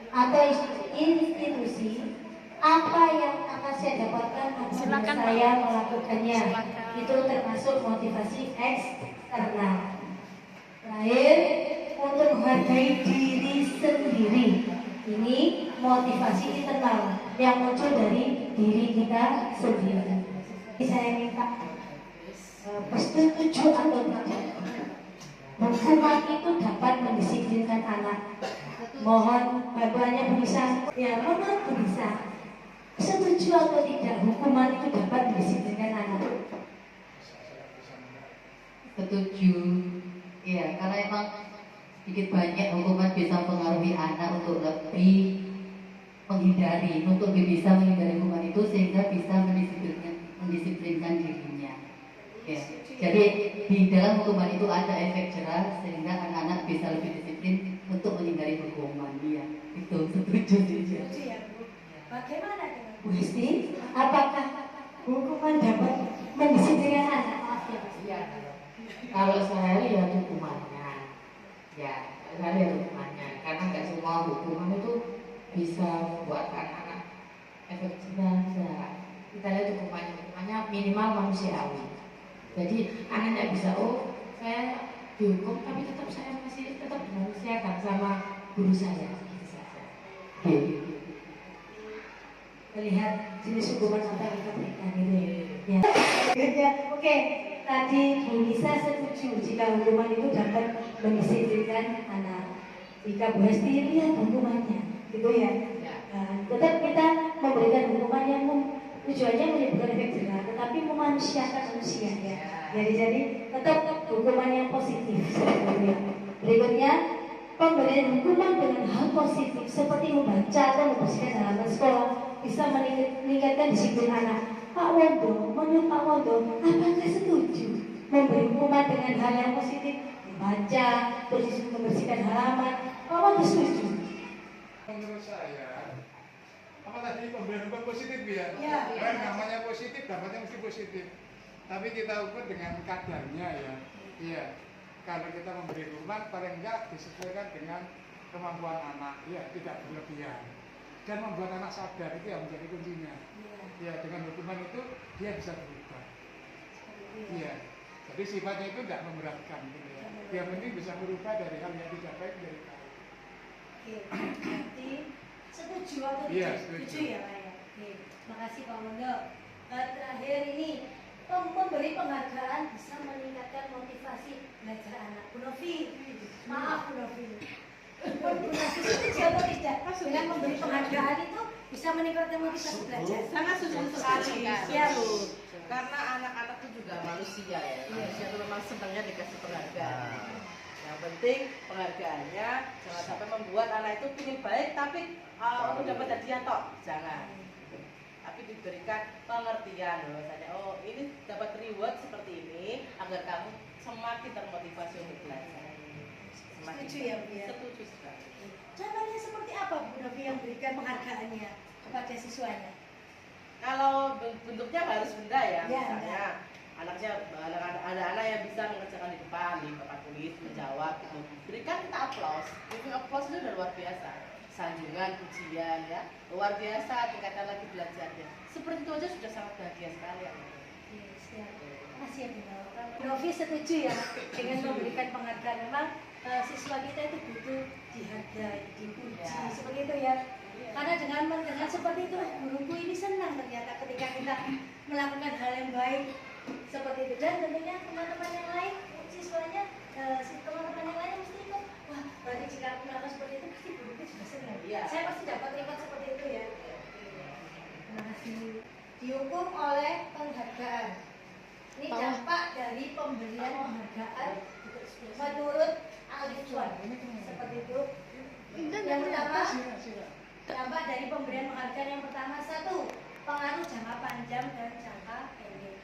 F: atau institusi. Apa yang akan saya dapatkan apabila saya melakukannya? Itu termasuk motivasi eksternal. Terakhir, untuk menghargai diri sendiri. Ini motivasi internal yang muncul dari diri kita sendiri. Saya minta persetuju atau tidak. Hukuman itu dapat mendisiplinkan anak. Mohon bantuannya Bu Nisa. Ya, menurut Bu Nisa, setuju atau tidak hukuman itu dapat mendisiplinkan anak?
G: Setuju. Ya, karena emang sedikit banyak hukuman bisa mempengaruhi anak untuk lebih menghindari, untuk bisa menghindari hukuman itu sehingga bisa mendisiplinkan dirinya. Ya. Jadi di dalam hukuman itu ada efek jerah sehingga anak-anak bisa lebih disiplin untuk menghindari hukuman. Iya, itu setuju.
A: Setuju ya Bu. Bagaimana dengan
F: Bu Isti, apakah hukuman dapat mendisiplinkan anak? Maaf ya Bu.
G: Iya. Kalau saya lihat hukumannya, ya saya lihat hukumannya, karena nggak semua hukuman itu bisa membuat anak-anak efek jerah. Kita lihat hukumannya minimal manusiawi. Jadi anaknya bisa, oh saya dihukum tapi tetap saya masih tetap dimanusiakan sama guru saya.
F: Melihat jenis hukuman apa yang kita berikan gitu ya. Oke, tadi Bu Nisa setuju jika hukuman itu dapat mendisiplinkan anak. Jika Bu Hesti lihat hukumannya, gitu ya. Tetap kita memberikan hukuman yang tujuannya menimbulkan efek jerah, tetapi memanusiakan manusia ya. Jadi tetap hukuman yang positif sebetulnya. Berikutnya, pemberian hukuman dengan hal positif seperti membaca atau membersihkan halaman sekolah bisa meningkatkan disiplin anak. Pak Wondo, menurut Pak Wondo, apakah setuju memberi hukuman dengan hal yang positif? Membaca, terus membersihkan halaman. Pak Wondo setuju?
I: Menurut saya, apa tadi pemberian hukuman positif ya?
A: Ya.
I: Kan namanya positif, dapatnya mesti positif. Tapi kita ukur dengan kadarnya ya. Iya. Kalau kita memberi hukuman, paling enggak disesuaikan dengan kemampuan anak. Ya, tidak berlebihan. Dan membuat anak sadar itu yang menjadi kuncinya. Ya, dengan hukuman itu dia bisa berubah. Iya. Jadi sifatnya itu tidak memberatkan. Gitu ya. Yang penting bisa berubah dari hal yang tidak baik menjadi baik.
A: Oke, berarti setuju atau tidak?
I: Iya,
A: Setuju ya Pak ya. Oke, makasih Pak Wondo. Terakhir ini, memberi penghargaan bisa meningkatkan motivasi belajar anak. Bu Novi, maaf Bu Novi. Bu Novi setuju atau tidak? Dengan memberi penghargaan itu bisa meningkatkan motivasi belajar.
D: Sangat setuju sekali.
A: Ya,
D: Karena anak-anak itu juga manusia ya. Manusia itu memang senangnya dikasih penghargaan. Yang penting penghargaannya jangan sampai membuat anak itu ingin baik tapi untuk dapat hadiah toh, jangan. Tapi diberikan pengertian bahwasanya oh ini dapat reward seperti ini agar kamu semakin termotivasi untuk belajar.
A: Setuju ya Bu ya?
D: Setuju sekali.
A: Contohnya seperti apa Bu Novi yang berikan penghargaannya kepada siswanya?
D: Kalau bentuknya harus benda ya,
A: Ya,
D: misalnya ada anak yang bisa mengerjakan di depan, di papan tulis, menjawab gitu. Berikan kita aplaus. Giving applause itu udah luar biasa. Sanjungan, pujian ya, luar biasa. Tingkatkan lagi belajarnya. Seperti itu aja sudah sangat bahagia sekali ya.
A: Yes, ya. Makasih ya Bu. Novi setuju ya dengan memberikan penghargaan. Memang siswa kita itu butuh dihargai, dipuji, seperti itu ya. Karena dengan seperti itu guruku ini senang ternyata ketika kita melakukan hal yang baik seperti itu. Dan tentunya teman-teman yang lain, siswanya, teman-teman yang lain mesti ikut. Wah, berarti jika aku melakukan seperti itu pasti guruku juga senang. Saya pasti dapat reward seperti itu ya. Terima kasih. Dihukum oleh penghargaan. Ini dampak dari pemberian penghargaan menurut Al-Ridwan. Seperti itu. Yang pertama, dampak dari pemberian penghargaan yang pertama, 1. Pengaruh jangka panjang dan jangka pendek.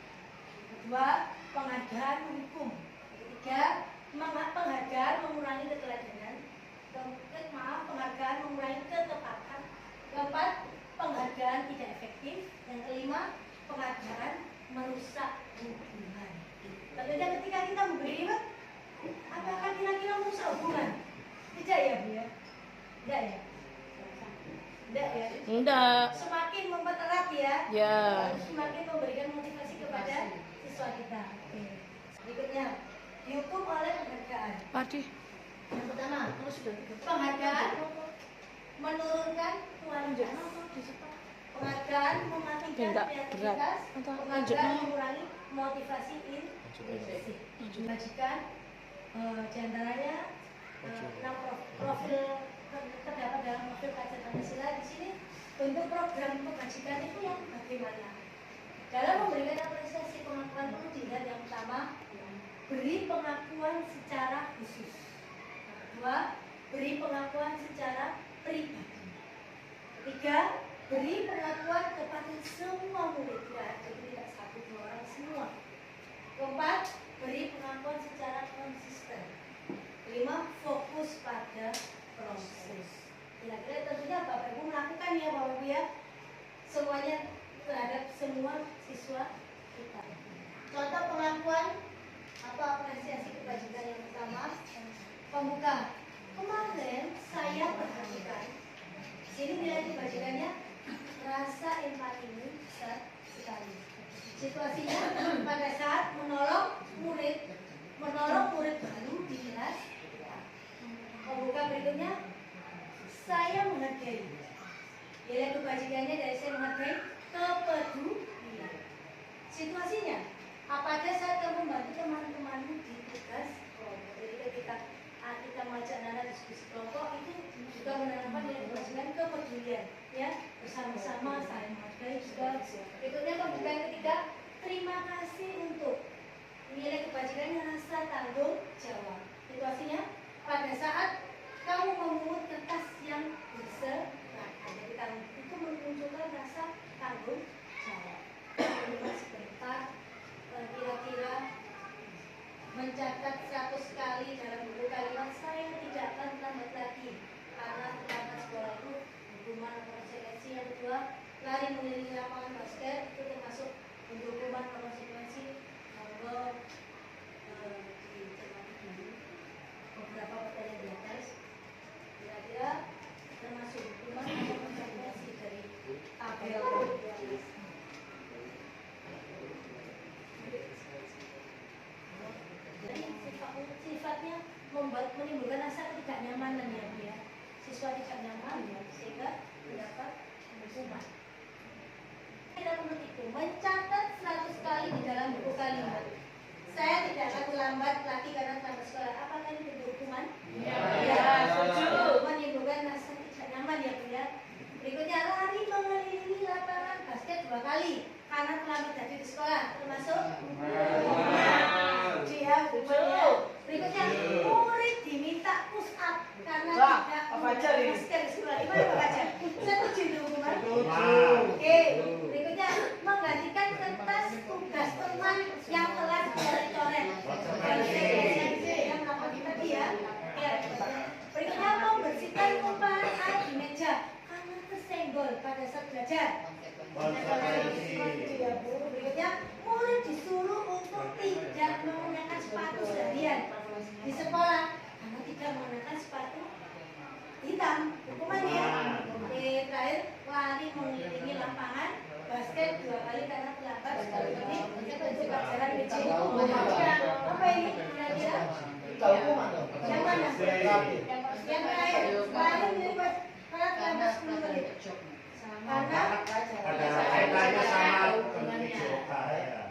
A: Kedua, penghargaan menghukum. Ketiga, penghargaan mengurangi keteladanan. Penghargaan mengurangi ketepatan. Keempat, penghargaan tidak efektif. Yang kelima, penghargaan merusak hubungan. Tentunya ketika kita memberi reward, apakah kira-kira merusak hubungan? Tidak ya Bu ya? Tidak ya? Tidak ya?
E: Enggak.
A: Semakin mempererat ya?
E: Ya.
A: Semakin memberikan motivasi kepada siswa kita. Oke. Berikutnya, dihukum oleh penghargaan. Yang pertama, penghargaan menurunkan kualitas. Penghargaan mematikan kreativitas. Penghargaan mengurangi motivasi intrinsik. Dibagikan diantaranya 6 profil terdapat dalam profil kajian Pancasila. Di sini bentuk program pembajikan itu yang bagaimana? Dalam memberikan apresiasi pengakuan perlu dilihat yang pertama, beri pengakuan secara khusus. Kedua, beri pengakuan secara pribadi. Ketiga, beri pengakuan kepada semua murid, tidak 1-2 orang, semua. Keempat, beri pengakuan secara konsisten. Kelima, fokus pada proses. Kira-kira tentunya Bapak Ibu melakukan ya Bapak Ibu ya, semuanya terhadap semua siswa kita. Contoh pengakuan atau apresiasi kebajikan yang pertama, pembuka. Kemarin saya perhatikan, sini nilai kebajikannya rasa empatimu besar sekali. Situasinya pada saat menolong murid baru di kelas. Pembuka berikutnya, saya menghargai. Nilai kebajikannya dari saya menghargai kepedulian. Situasinya, pada saat kamu membantu teman-temanmu di tugas kelompok. Jadi ketika kita mengajak anak diskusi kelompok itu juga menanamkan nilai kebajikan kepedulian, ya, bersama-sama saling menghargai juga. Berikutnya pembuka yang ketiga, terima kasih untuk nilai kebajikannya rasa tanggung jawab. Situasinya pada saat kamu memungut kertas yang berserakan, jadi kamu itu menunjukkan rasa tanggung jawab. Sebentar, kira-kira mencatat 100 kali dalam buku kalimat saya tidak akan lambat lagi karena terlambat sekolah itu hukuman atau konsekuensi. Yang kedua, lari mengelilingi lapangan basket itu termasuk hukuman atau konsekuensi. Monggo dicermati dulu beberapa pertanyaan di atas, kira-kira termasuk hukuman atau konsekuensi dari tabel di atas. Jadi sifatnya menimbulkan rasa ketidaknyamanan ya Bu ya. Siswa tidak nyaman ya, sehingga mendapat hukuman. Kita menurut itu mencatat 100 kali di dalam buku kalimat. Saya tidak akan terlambat lagi karena terlambat sekolah. Apakah ini bentuk hukuman? Ya, setuju. Menimbulkan rasa tidak nyaman ya Bu ya. Berikutnya, lari mengelilingi lapangan basket 2 kali karena terlambat tadi di sekolah, termasuk dia hukumannya. Berikutnya, murid diminta push up karena tidak menggunakan masker di sekolah. Gimana Pak Fajar? Setuju itu hukuman? Oke. Berikutnya, menggantikan kertas tugas teman yang telah dicoret-coret. Yang melakukan tadi ya. Berikutnya, membersihkan tumpahan air di meja karena tersenggol pada saat belajar. Berikutnya, murid disuruh untuk tidak menggunakan sepatu seharian di sekolah karena tidak menggunakan sepatu hitam. Hukumannya, terakhir, lari mengelilingi lapangan basket 2 kali karena terlambat 10 menit untuk pelajaran BCU. Apa ini kira-kira? Yang mana? Yang terakhir. Kemarin ini Pak 10 menit. Karena
H: Ada kaitannya sama yoga ya.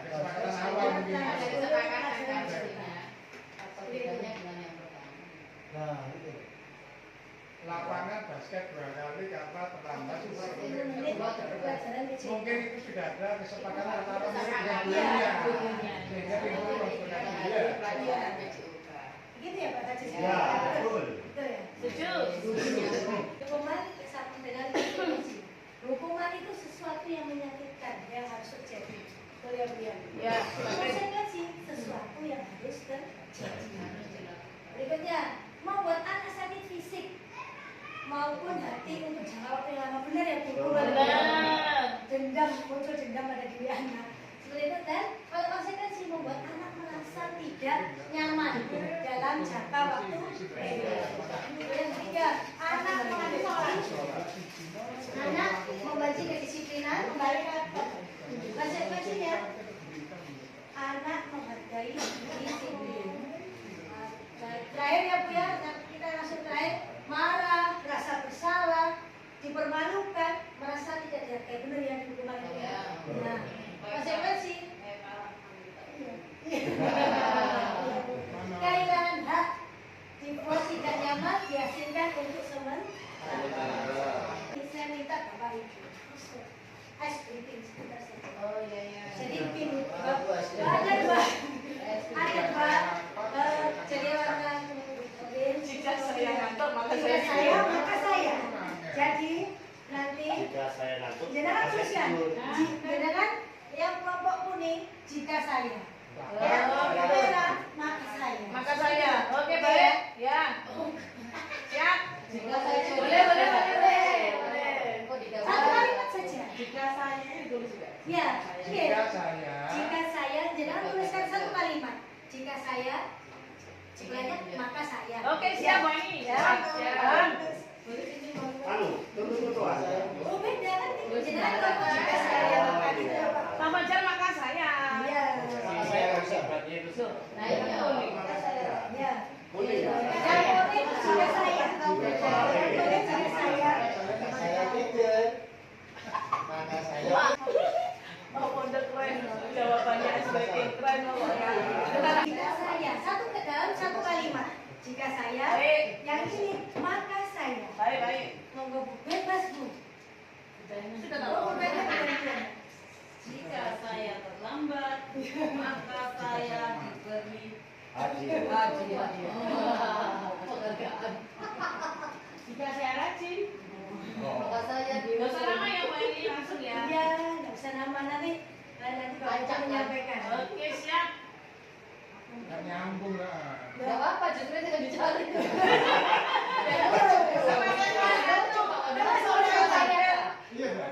I: Kesepakatan awal mungkin.
E: Ada kesepakatan kan jadinya. Apa bedanya dengan yang pertama?
I: Lapangan basket 2 kali karena terlambat
A: 10 menit pelajaran kecil.
I: mungkin itu sudah ada kesepakatan antara murid dan gurunya sehingga timbul konsultasi dia.
E: Pelajaran PJOK.
A: Begitu ya Pak Haji?
H: Ya, betul.
A: Betul ya?
E: Setuju.
A: Hukuman sama dengan konsekuensi. Hukuman itu sesuatu yang menyakitkan yang harus terjadi. Betul ya Beliau?
E: Ya.
A: Konsekuensi sesuatu yang harus terjadi. Berikutnya, membuat anak sakit fisik maupun hati untuk jangka waktu yang lama. Benar ya Bu?
E: Benar.
A: Dendam, muncul dendam pada diri anak. Seperti itu dan kalau konsekuensi membuat anak merasa tidak nyaman dalam jangka waktu. Yang ketiga, anak membenci kedisiplinan, kembali ke konsekuensinya anak menghargai disiplin. Terakhir ya Bu ya, kita langsung terakhir, marah, rasa bersalah, dipermalukan, merasa tidak dihargai. Benar ya di hukuman itu ya. Nah, konsekuensi kehilangan hak, dibuat tidak nyaman, dihasilkan untuk sementara. Saya minta Bapak Ibu ice briefing sebentar saja.
E: Oh iya iya.
A: Jadi pin ada dua jadi warna
B: Jika saya ngantuk maka
A: jika saya maka saya. Jadi nanti
H: Jika saya ngantuk,
A: jenengan
H: saya
A: tuliskan
H: tidur.
A: jenengan yang kelompok kuning jika saya yang kelompok merah maka saya.
E: Maka saya. Oke, baik. Ya. Siap.
D: Jika saya
E: Boleh.
A: Satu kalimat saja.
B: jika saya ini tulis juga.
A: Ya,
I: Jika saya
A: jika saya jangan tuliskan satu kalimat. Jika saya sebenarnya maka saya.
E: Oke, siap Bu Ani. Ya. Siap.
H: Anu, tunggu aja.
A: Oh beda kan? Jangan kalau jika saya maka dia.
E: Pak Fajar maka saya.
A: Iya.
H: Saya nggak bisa berarti itu.
E: Nah, ini unik.
A: Ya.
H: Kuning.
A: Yang kuning jika saya. Yang kuning jika saya.
B: Oh, pondok keren. Jawabannya SBK keren pokoknya.
A: Jika saya satu kalimat. Jika saya
E: Baik.
A: yang ini maka saya.
E: Baik.
A: Monggo Bu, bebas Bu.
E: Sudah
A: Oh,
E: tahu.
A: bebas.
E: Jika saya terlambat, maka saya diberi
H: Haji.
E: Jika saya rajin,
D: maka saya
E: nggak usah nama ya Bu Ani, langsung ya.
A: Iya, nggak usah nama nanti Pak Ica menyampaikan.
E: Oke, siap.
I: nggak nyambung lah.
D: Gak apa-apa, justru tidak dicari.
I: Iya Mbak.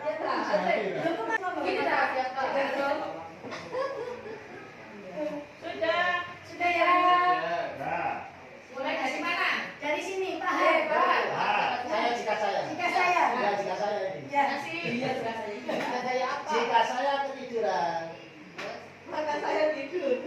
D: Gini dah, ya Pak.
A: Sudah ya.
H: Nah,
E: Mulai dari mana?
A: Dari sini Pak Hai.
H: jika saya.
A: Jika saya.
H: Jika saya ini.
A: Ya.
D: Jika saya apa?
H: Jika saya ketiduran.
B: Maka saya tidur.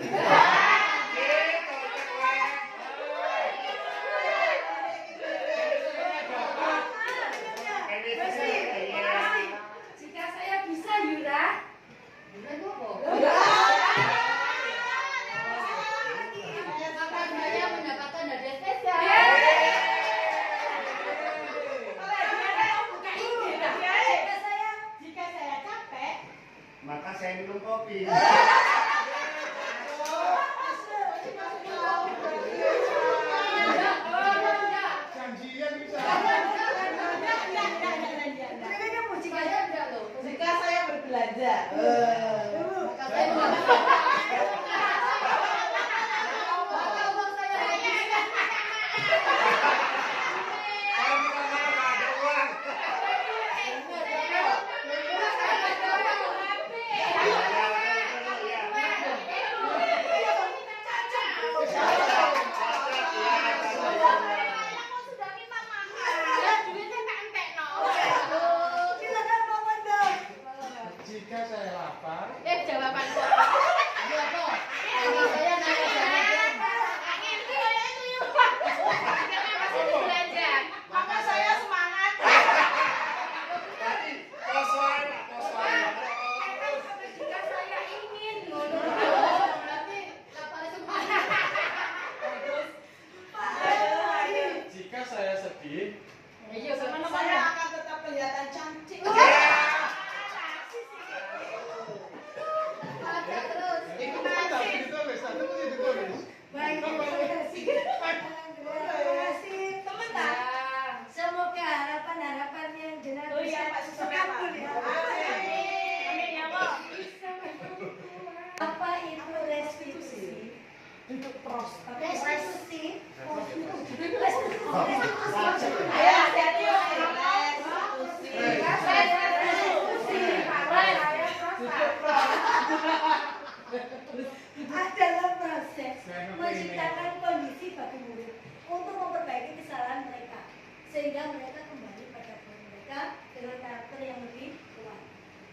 A: posisi bagi murid untuk memperbaiki kesalahan mereka sehingga mereka kembali pada guru mereka dengan karakter yang lebih kuat.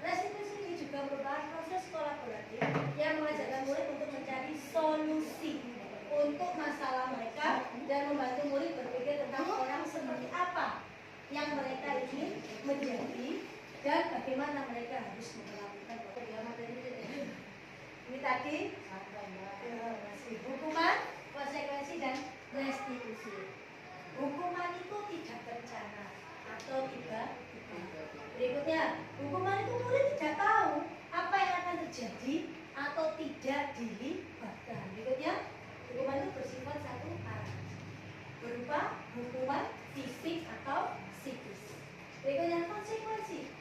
A: Restitusi ini juga merupakan proses kolaboratif yang mengajarkan murid untuk mencari solusi untuk masalah mereka dan membantu murid berpikir tentang orang seperti apa yang mereka ingin menjadi dan bagaimana mereka harus memperlakukan ini tadi hukuman, konsekuensi, dan restitusi. Hukuman itu tidak terencana atau tiba-tiba. Berikutnya, hukuman itu murid tidak tahu apa yang akan terjadi atau tidak dilibatkan. Berikutnya, hukuman itu bersifat satu arah, berupa hukuman fisik atau psikis. Berikutnya, konsekuensi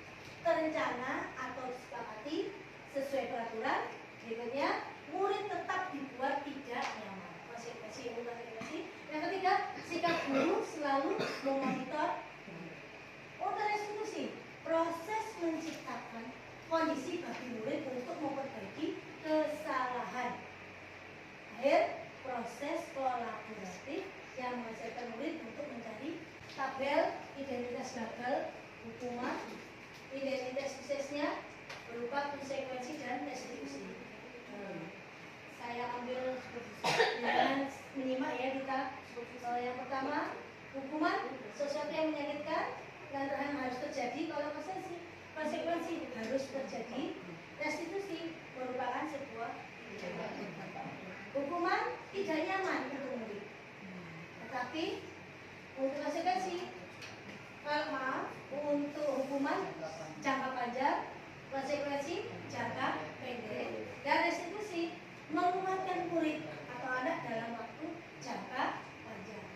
A: terencana atau disepakati sesuai peraturan. Berikutnya, murid tetap dibuat tidak nyaman. Konsekuensi. Yang ketiga, sikap guru selalu memonitor. Untuk restitusi, proses menciptakan kondisi bagi murid untuk memperbaiki kesalahan. Akhir, proses kolaboratif yang mengajarkan murid untuk mencari tabel identitas gagal, hukuman, identitas suksesnya berupa konsekuensi dan restitusi. Saya ambil dengan menyimak ya kita. Yang pertama, hukuman sesuatu yang menyakitkan dan harus terjadi. Kalau konsekuensi harus terjadi. Restitusi merupakan sebuah hukuman tidak nyaman untuk murid. Tetapi untuk konsekuensi, untuk hukuman jangka panjang, konsekuensi jangka pendek, dan restitusi menguatkan murid atau anak dalam waktu jangka panjang.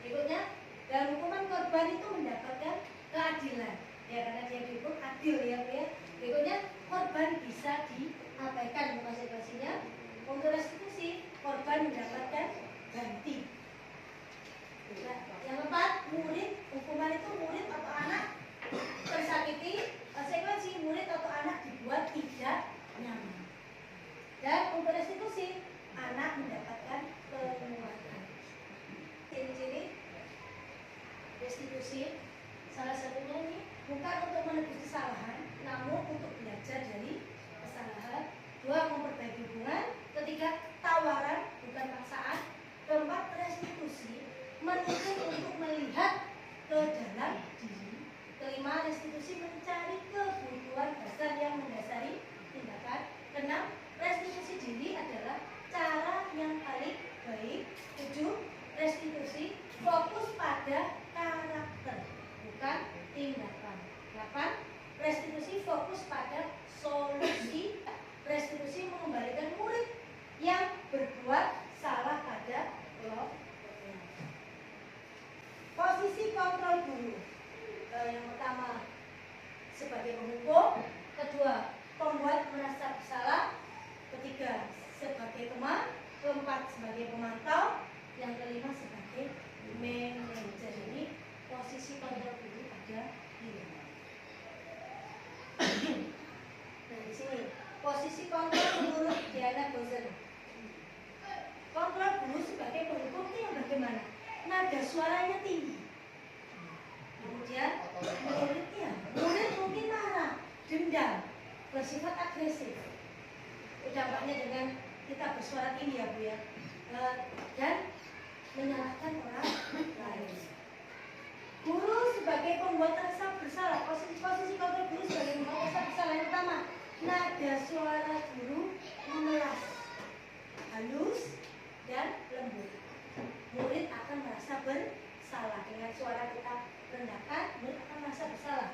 A: Berikutnya, dalam hukuman korban itu mendapatkan keadilan, ya karena dia dihukum adil ya Bu ya. Berikutnya, korban bisa diabaikan konsekuensinya. Untuk restitusi, korban mendapatkan ganti. Yang keempat, murid, hukuman itu murid atau anak tersakiti, konsekuensi murid atau anak dibuat tidak nyaman. Dan untuk restitusi, anak mendapatkan penguatan. Ciri-ciri restitusi, salah satunya ini bukan untuk menebus kesalahan, namun untuk belajar dari kesalahan. 2, memperbaiki hubungan. 3, tawaran bukan paksaan. 4, restitusi, menuntut untuk melihat ke dalam diri. 5, restitusi mencari kebutuhan dasar yang mendasari tindakan. 6, restitusi diri adalah cara yang paling baik. 7, restitusi fokus pada karakter, bukan tindakan. 8, restitusi fokus pada solusi. Restitusi mengembalikan murid yang berbuat salah pada kelompoknya. Posisi kontrol guru. Yang pertama sebagai penghukum, kedua pembuat merasa bersalah, ketiga sebagai teman, keempat sebagai pemantau, yang kelima sebagai manajer. Ini posisi kontrol guru ada di mana? Nah di sini posisi kontrol menurut Diana Gozer. Kontrol guru sebagai penghukum itu yang bagaimana? Nada suaranya tinggi. Kemudian murid mungkin marah, dendam, bersifat agresif. Dampaknya dengan kita bersuara tinggi ya Bu ya, dan menyalahkan orang lain. Guru sebagai pembuat rasa bersalah. Posisi kontrol guru sebagai pembuat rasa bersalah. Yang pertama, nada suara guru memelas, halus dan lembut. Murid akan merasa bersalah. Dengan suara kita rendahkan, murid akan merasa bersalah.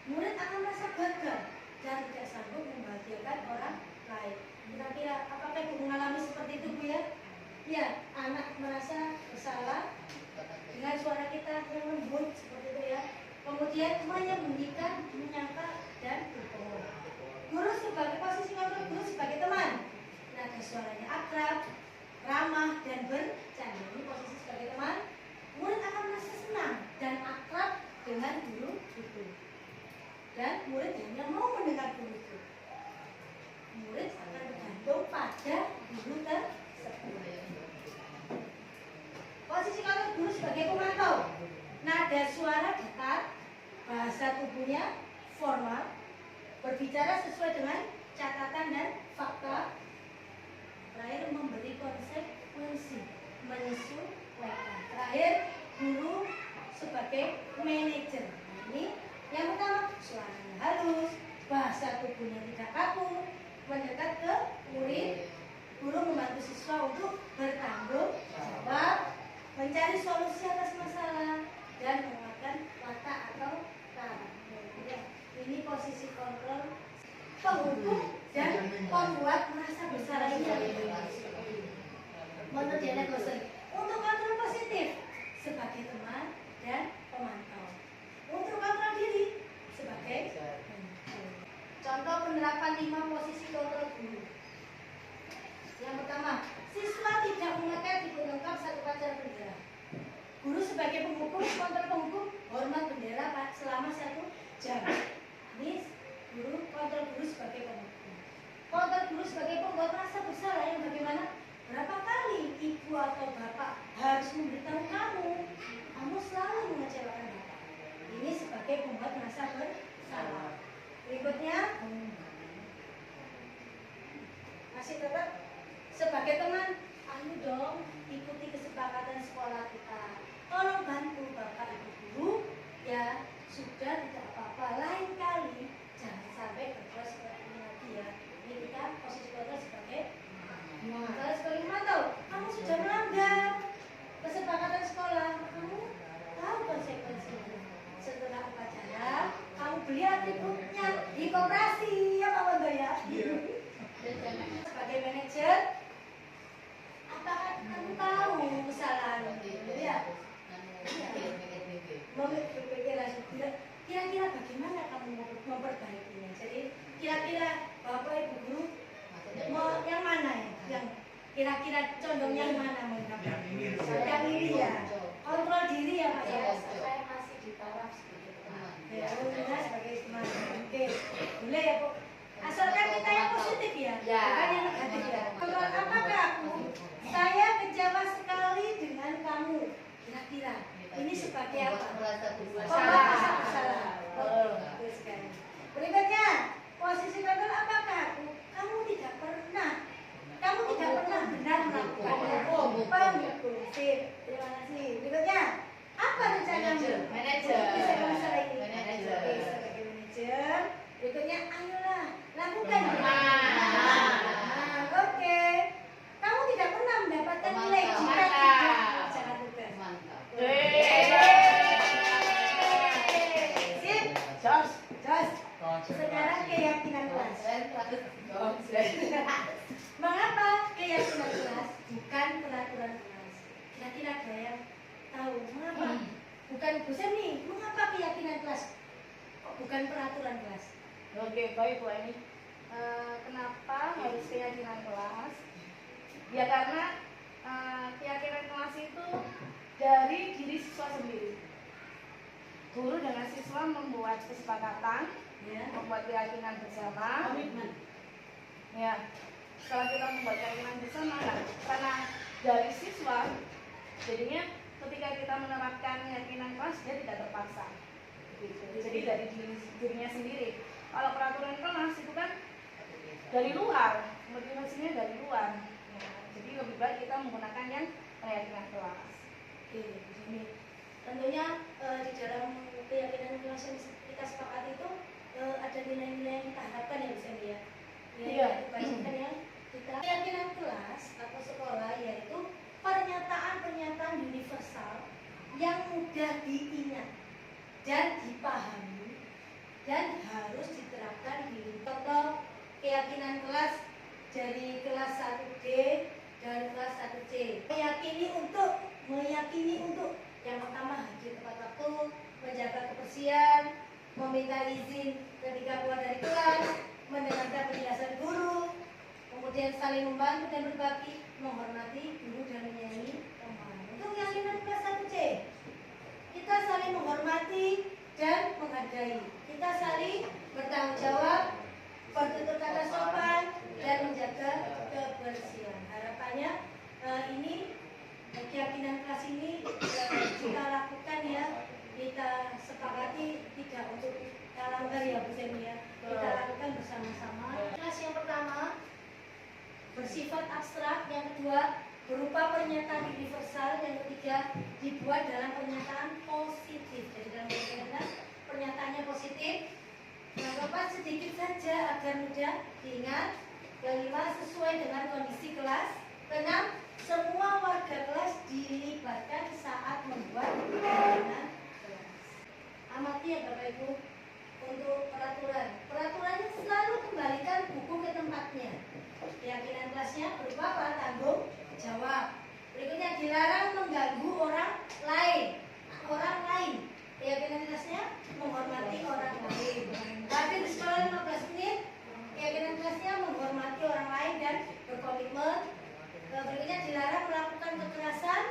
A: Murid akan merasa gagal dan tidak sanggup membahagiakan orang lain. Kira-kira apakah Ibu mengalami seperti itu Bu ya? Ya, anak merasa bersalah dengan suara kita yang lembut seperti itu ya. Kemudian menyembunyikan, menyangka dan berbohong. Guru sebagai posisi kontrol guru sebagai teman. Nada suaranya akrab, ramah dan bercanda. Ini posisi sebagai teman. Murid akan merasa senang dan akrab dengan guru itu. Dan murid hanya mau mendengar guru itu. Murid akan bergantung pada guru tersebut. guru sebagai pemantau. Nada suara datar, bahasa tubuhnya formal, berbicara sesuai dengan catatan dan fakta. Terakhir, memberi konsekuensi, menyesuaikan. Terakhir, guru sebagai manajer. Nah, ini yang pertama, suaranya halus, bahasa tubuhnya tidak kaku, mendekat ke murid. Guru membantu siswa untuk bertanggung jawab, mencari solusi atas masalah, dan menguatkan watak atau karakter. Ini posisi kontrol penghukum dan pembuat merasa bersalah ini. Menurut Diana Gosling, untuk kontrol positif sebagai teman dan pemantau, untuk kontrol diri sebagai contoh penerapan 5 posisi kontrol guru. Yang pertama, siswa tidak memakai atribut lengkap saat upacara bendera. Guru sebagai penghukum, kontrol penghukum, hormat bendera selama 1 jam. Ini guru, kontrol guru sebagai penghukum. Kontrol guru sebagai pembuat rasa bersalah yang bagaimana? Berapa kali ibu atau bapak harus memberitahu kamu selalu mengecewakan bapak. Ini sebagai pembuat rasa bersalah. Berikutnya, masih tetap sebagai teman, ayo dong ikuti kesepakatan sekolah kita. Tolong bantu bapak ibu guru, ya sudah tidak apa-apa. Lain kali jangan sampai berbuat seperti ini lagi ya. Ini kita posisi kontrol sebagai kalau sebagai pemantau, kamu sudah melanggar kesepakatan sekolah, kamu tahu konsekuensinya. Setelah upacara, kamu beli atributnya di koperasi, ya Pak Wondo ya. Sebagai manajer, apakah kamu tahu kesalahan ya? Berpikir langsung, kira-kira bagaimana kamu memperbaikinya? Jadi kira-kira Bapak Ibu guru yang mana ya? Yang kira-kira condongnya yang mana menangkap? Yang ini ya. Kontrol diri ya Pak ya. Saya masih di taraf sebagai teman. Ya, sebagai teman. Oke, boleh ya Bu. Asalkan kita yang positif ya, bukan yang negatif ya. Kontrol apakah aku? Saya kecewa sekali dengan kamu. Kira-kira ini sebagai apa? Merasa bersalah. Berikutnya, posisi kontrol apakah aku? Kamu tidak pernah benar melakukan penghukum. Terima kasih. Berikutnya, apa rencanamu?
E: Manajer.
A: Bisa masalah ini.
E: Manajer.
A: Oke, sebagai manajer. Berikutnya, ayolah lakukan. Oke. Kamu tidak pernah mendapatkan nilai jika tidak mengerjakan tugas. Sip. Jos. Sekarang keyakinan kelas. Mengapa keyakinan kelas bukan peraturan kelas? Kira-kira ada yang tahu mengapa? Bukan dosen nih, mengapa keyakinan kelas kok bukan peraturan kelas?
D: Oke, baik Bu Eni. Kenapa harus keyakinan kelas? Ya karena keyakinan kelas itu dari diri siswa sendiri. Guru dengan siswa membuat kesepakatan,
A: Ya.
D: membuat keyakinan bersama.
A: Komitmen.
D: Ya, setelah kita membuat keyakinan bersama, karena dari siswa, jadinya ketika kita menerapkan keyakinan kelas dia tidak terpaksa. Gitu. Jadi dari dirinya sendiri. Kalau peraturan kelas itu kan dari luar, motivasinya dari luar. Ya, jadi lebih baik kita menggunakan yang keyakinan kelas.
A: Oke, begini. Tentunya di dalam keyakinan kelas yang kita sepakati itu ada nilai-nilai yang kita harapkan ya bisa ya.
D: Iya.
A: Kebanyakan yang kita keyakinan kelas atau sekolah yaitu pernyataan-pernyataan universal yang mudah diingat dan dipahami dan harus diterapkan di contoh keyakinan kelas dari kelas 1D dan kelas 1C. Meyakini untuk yang pertama hadir tepat waktu, menjaga kebersihan, meminta izin ketika keluar dari kelas, mendengarkan penjelasan guru, kemudian saling membantu dan berbagi, menghormati guru dan menyayangi teman. Untuk keyakinan kelas 1C, kita saling menghormati dan menghargai. Kita saling bertanggung jawab, bertutur kata sopan, dan menjaga kebersihan. Harapannya ini keyakinan kelas ini kita lakukan ya, kita sepakati tidak untuk kita langgar ya Bu Semi ya, kita lakukan bersama-sama. Kelas yang pertama bersifat abstrak, yang kedua berupa pernyataan universal, yang ketiga dibuat dalam pernyataan positif. Jadi dalam pernyataannya positif. Yang keempat sedikit saja agar mudah diingat. Kelima sesuai dengan kondisi kelas. Keenam semua warga kelas dilibatkan saat membuat perjalanan kelas. Amati ya Bapak Ibu. Untuk peraturannya selalu kembalikan buku ke tempatnya. Keyakinan kelasnya berupa apa? Tanggung jawab. Berikutnya dilarang mengganggu orang lain. Keyakinan kelasnya menghormati orang lain. Tapi di sekolah 15 menit. Keyakinan kelasnya menghormati orang lain dan berkomitmen. Berikutnya dilarang melakukan kekerasan.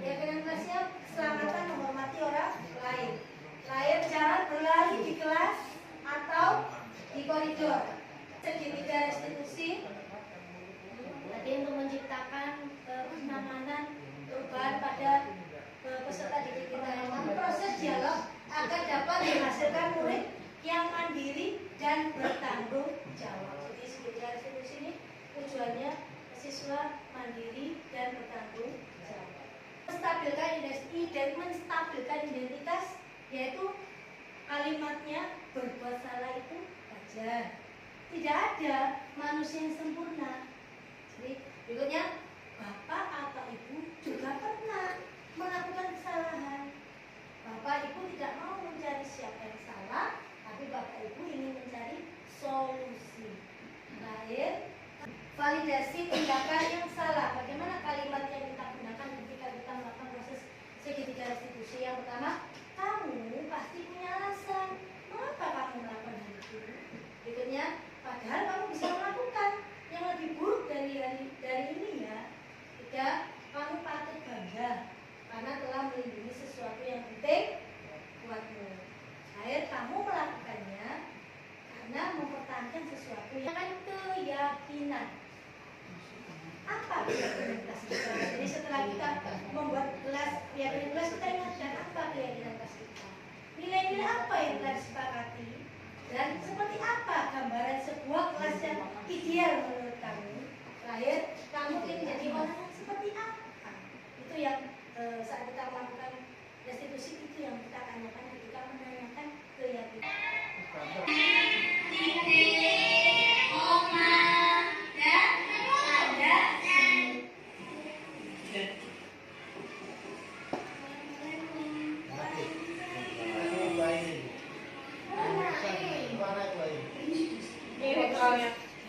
A: Keyakinan kelasnya keselamatan menghormati orang lain. Jangan berlari di kelas atau di koridor. Segitiga restitusi tadi untuk menciptakan kenyamanan perubahan pada peserta didik kita. Proses dialog agar dapat menghasilkan murid yang mandiri dan bertanggung jawab. Jadi segitiga restitusi ini tujuannya siswa mandiri dan bertanggung jawab. Menstabilkan identitas, yaitu kalimatnya berbuat salah itu wajar. Tidak ada manusia yang sempurna. Jadi berikutnya bapak atau ibu juga pernah melakukan kesalahan. Bapak ibu tidak mau mencari siapa yang salah, tapi bapak ibu ingin mencari solusi. Terakhir, validasi tindakan yang salah. Bagaimana kalimat yang kita gunakan ketika kita melakukan proses segitiga restitusi? Yang pertama, kamu pasti punya alasan mengapa kamu melakukan hal itu. Berikutnya, padahal kamu bisa melakukan yang lebih buruk dari ini ya. Tiga, kamu patut bangga karena telah melindungi sesuatu yang penting buatmu. Terakhir, kamu melakukannya karena mempertahankan sesuatu yang keyakinan. Apa keyakinan kelas kita? Jadi setelah kita membuat kelas keyakinan kelas, kita ingatkan apa keyakinan kelas kita, nilai-nilai apa yang telah disepakati, dan seperti apa gambaran sebuah kelas yang ideal menurut kamu. Terakhir, kamu ingin menjadi orang yang seperti apa? Itu yang saat kita melakukan restitusi, itu yang kita tanyakan ketika menanyakan keyakinan.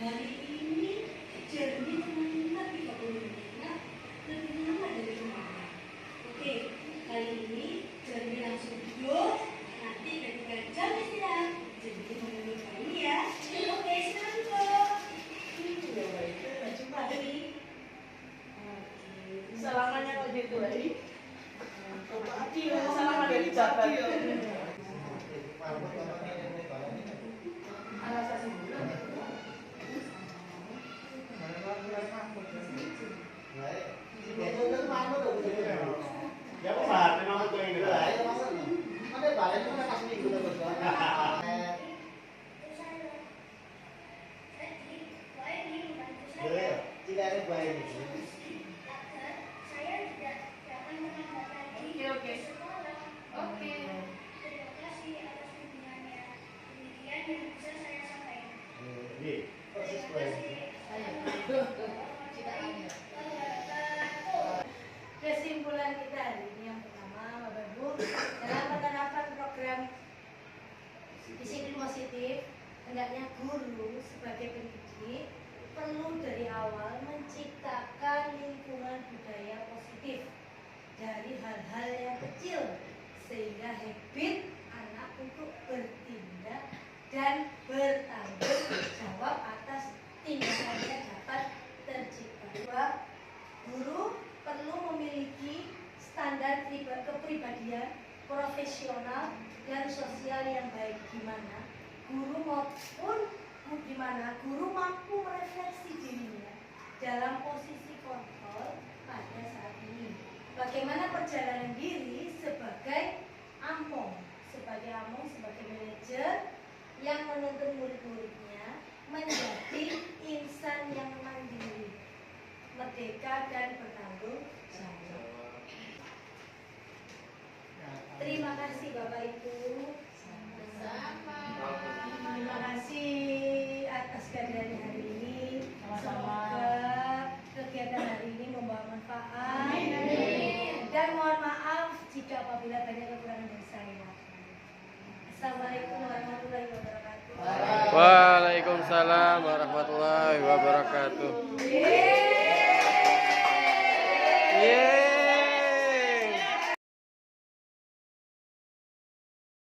A: Hari ini jernih teman-teman 30 menit lebih lama dari kemarin. Oke, kali ini jernih langsung duduk. Nanti ketika jam istirahat jernih menurut kali ya. Oke, sekarang duduk. Baju pagi.
B: Salamannya kalau gitu lagi.
A: Salaman dari
B: jabat.
H: Ya besar, memang itu yang
C: Lah, ya Mas. Ada balik kan pas minggu terus. Ya, tidak ada baik.
D: Oke.
C: Persis baik.
A: Kesimpulan kita hari ini yang pertama, Bapak Ibu, dalam penerapan program disiplin positif, hendaknya guru sebagai pendidik perlu dari awal menciptakan lingkungan budaya positif dari hal-hal yang kecil sehingga habit anak untuk bertindak dan bertanggung jawab atas tindakannya dapat tercipta. Dua, guru perlu memiliki standar kepribadian profesional dan sosial yang baik, di mana guru mampu merefleksi dirinya dalam posisi kontrol pada saat ini. Bagaimana perjalanan diri sebagai among, sebagai manajer yang menuntun murid-muridnya menjadi insan yang mandiri, merdeka dan bertanggung jawab. Terima kasih Bapak Ibu. Terima kasih atas kehadiran hari ini. Semoga kegiatan hari ini membawa manfaat. Dan mohon maaf jika apabila banyak kekurangan dari saya. Assalamualaikum warahmatullahi wabarakatuh.
J: Waalaikumsalam warahmatullahi wabarakatuh.
A: Yeay.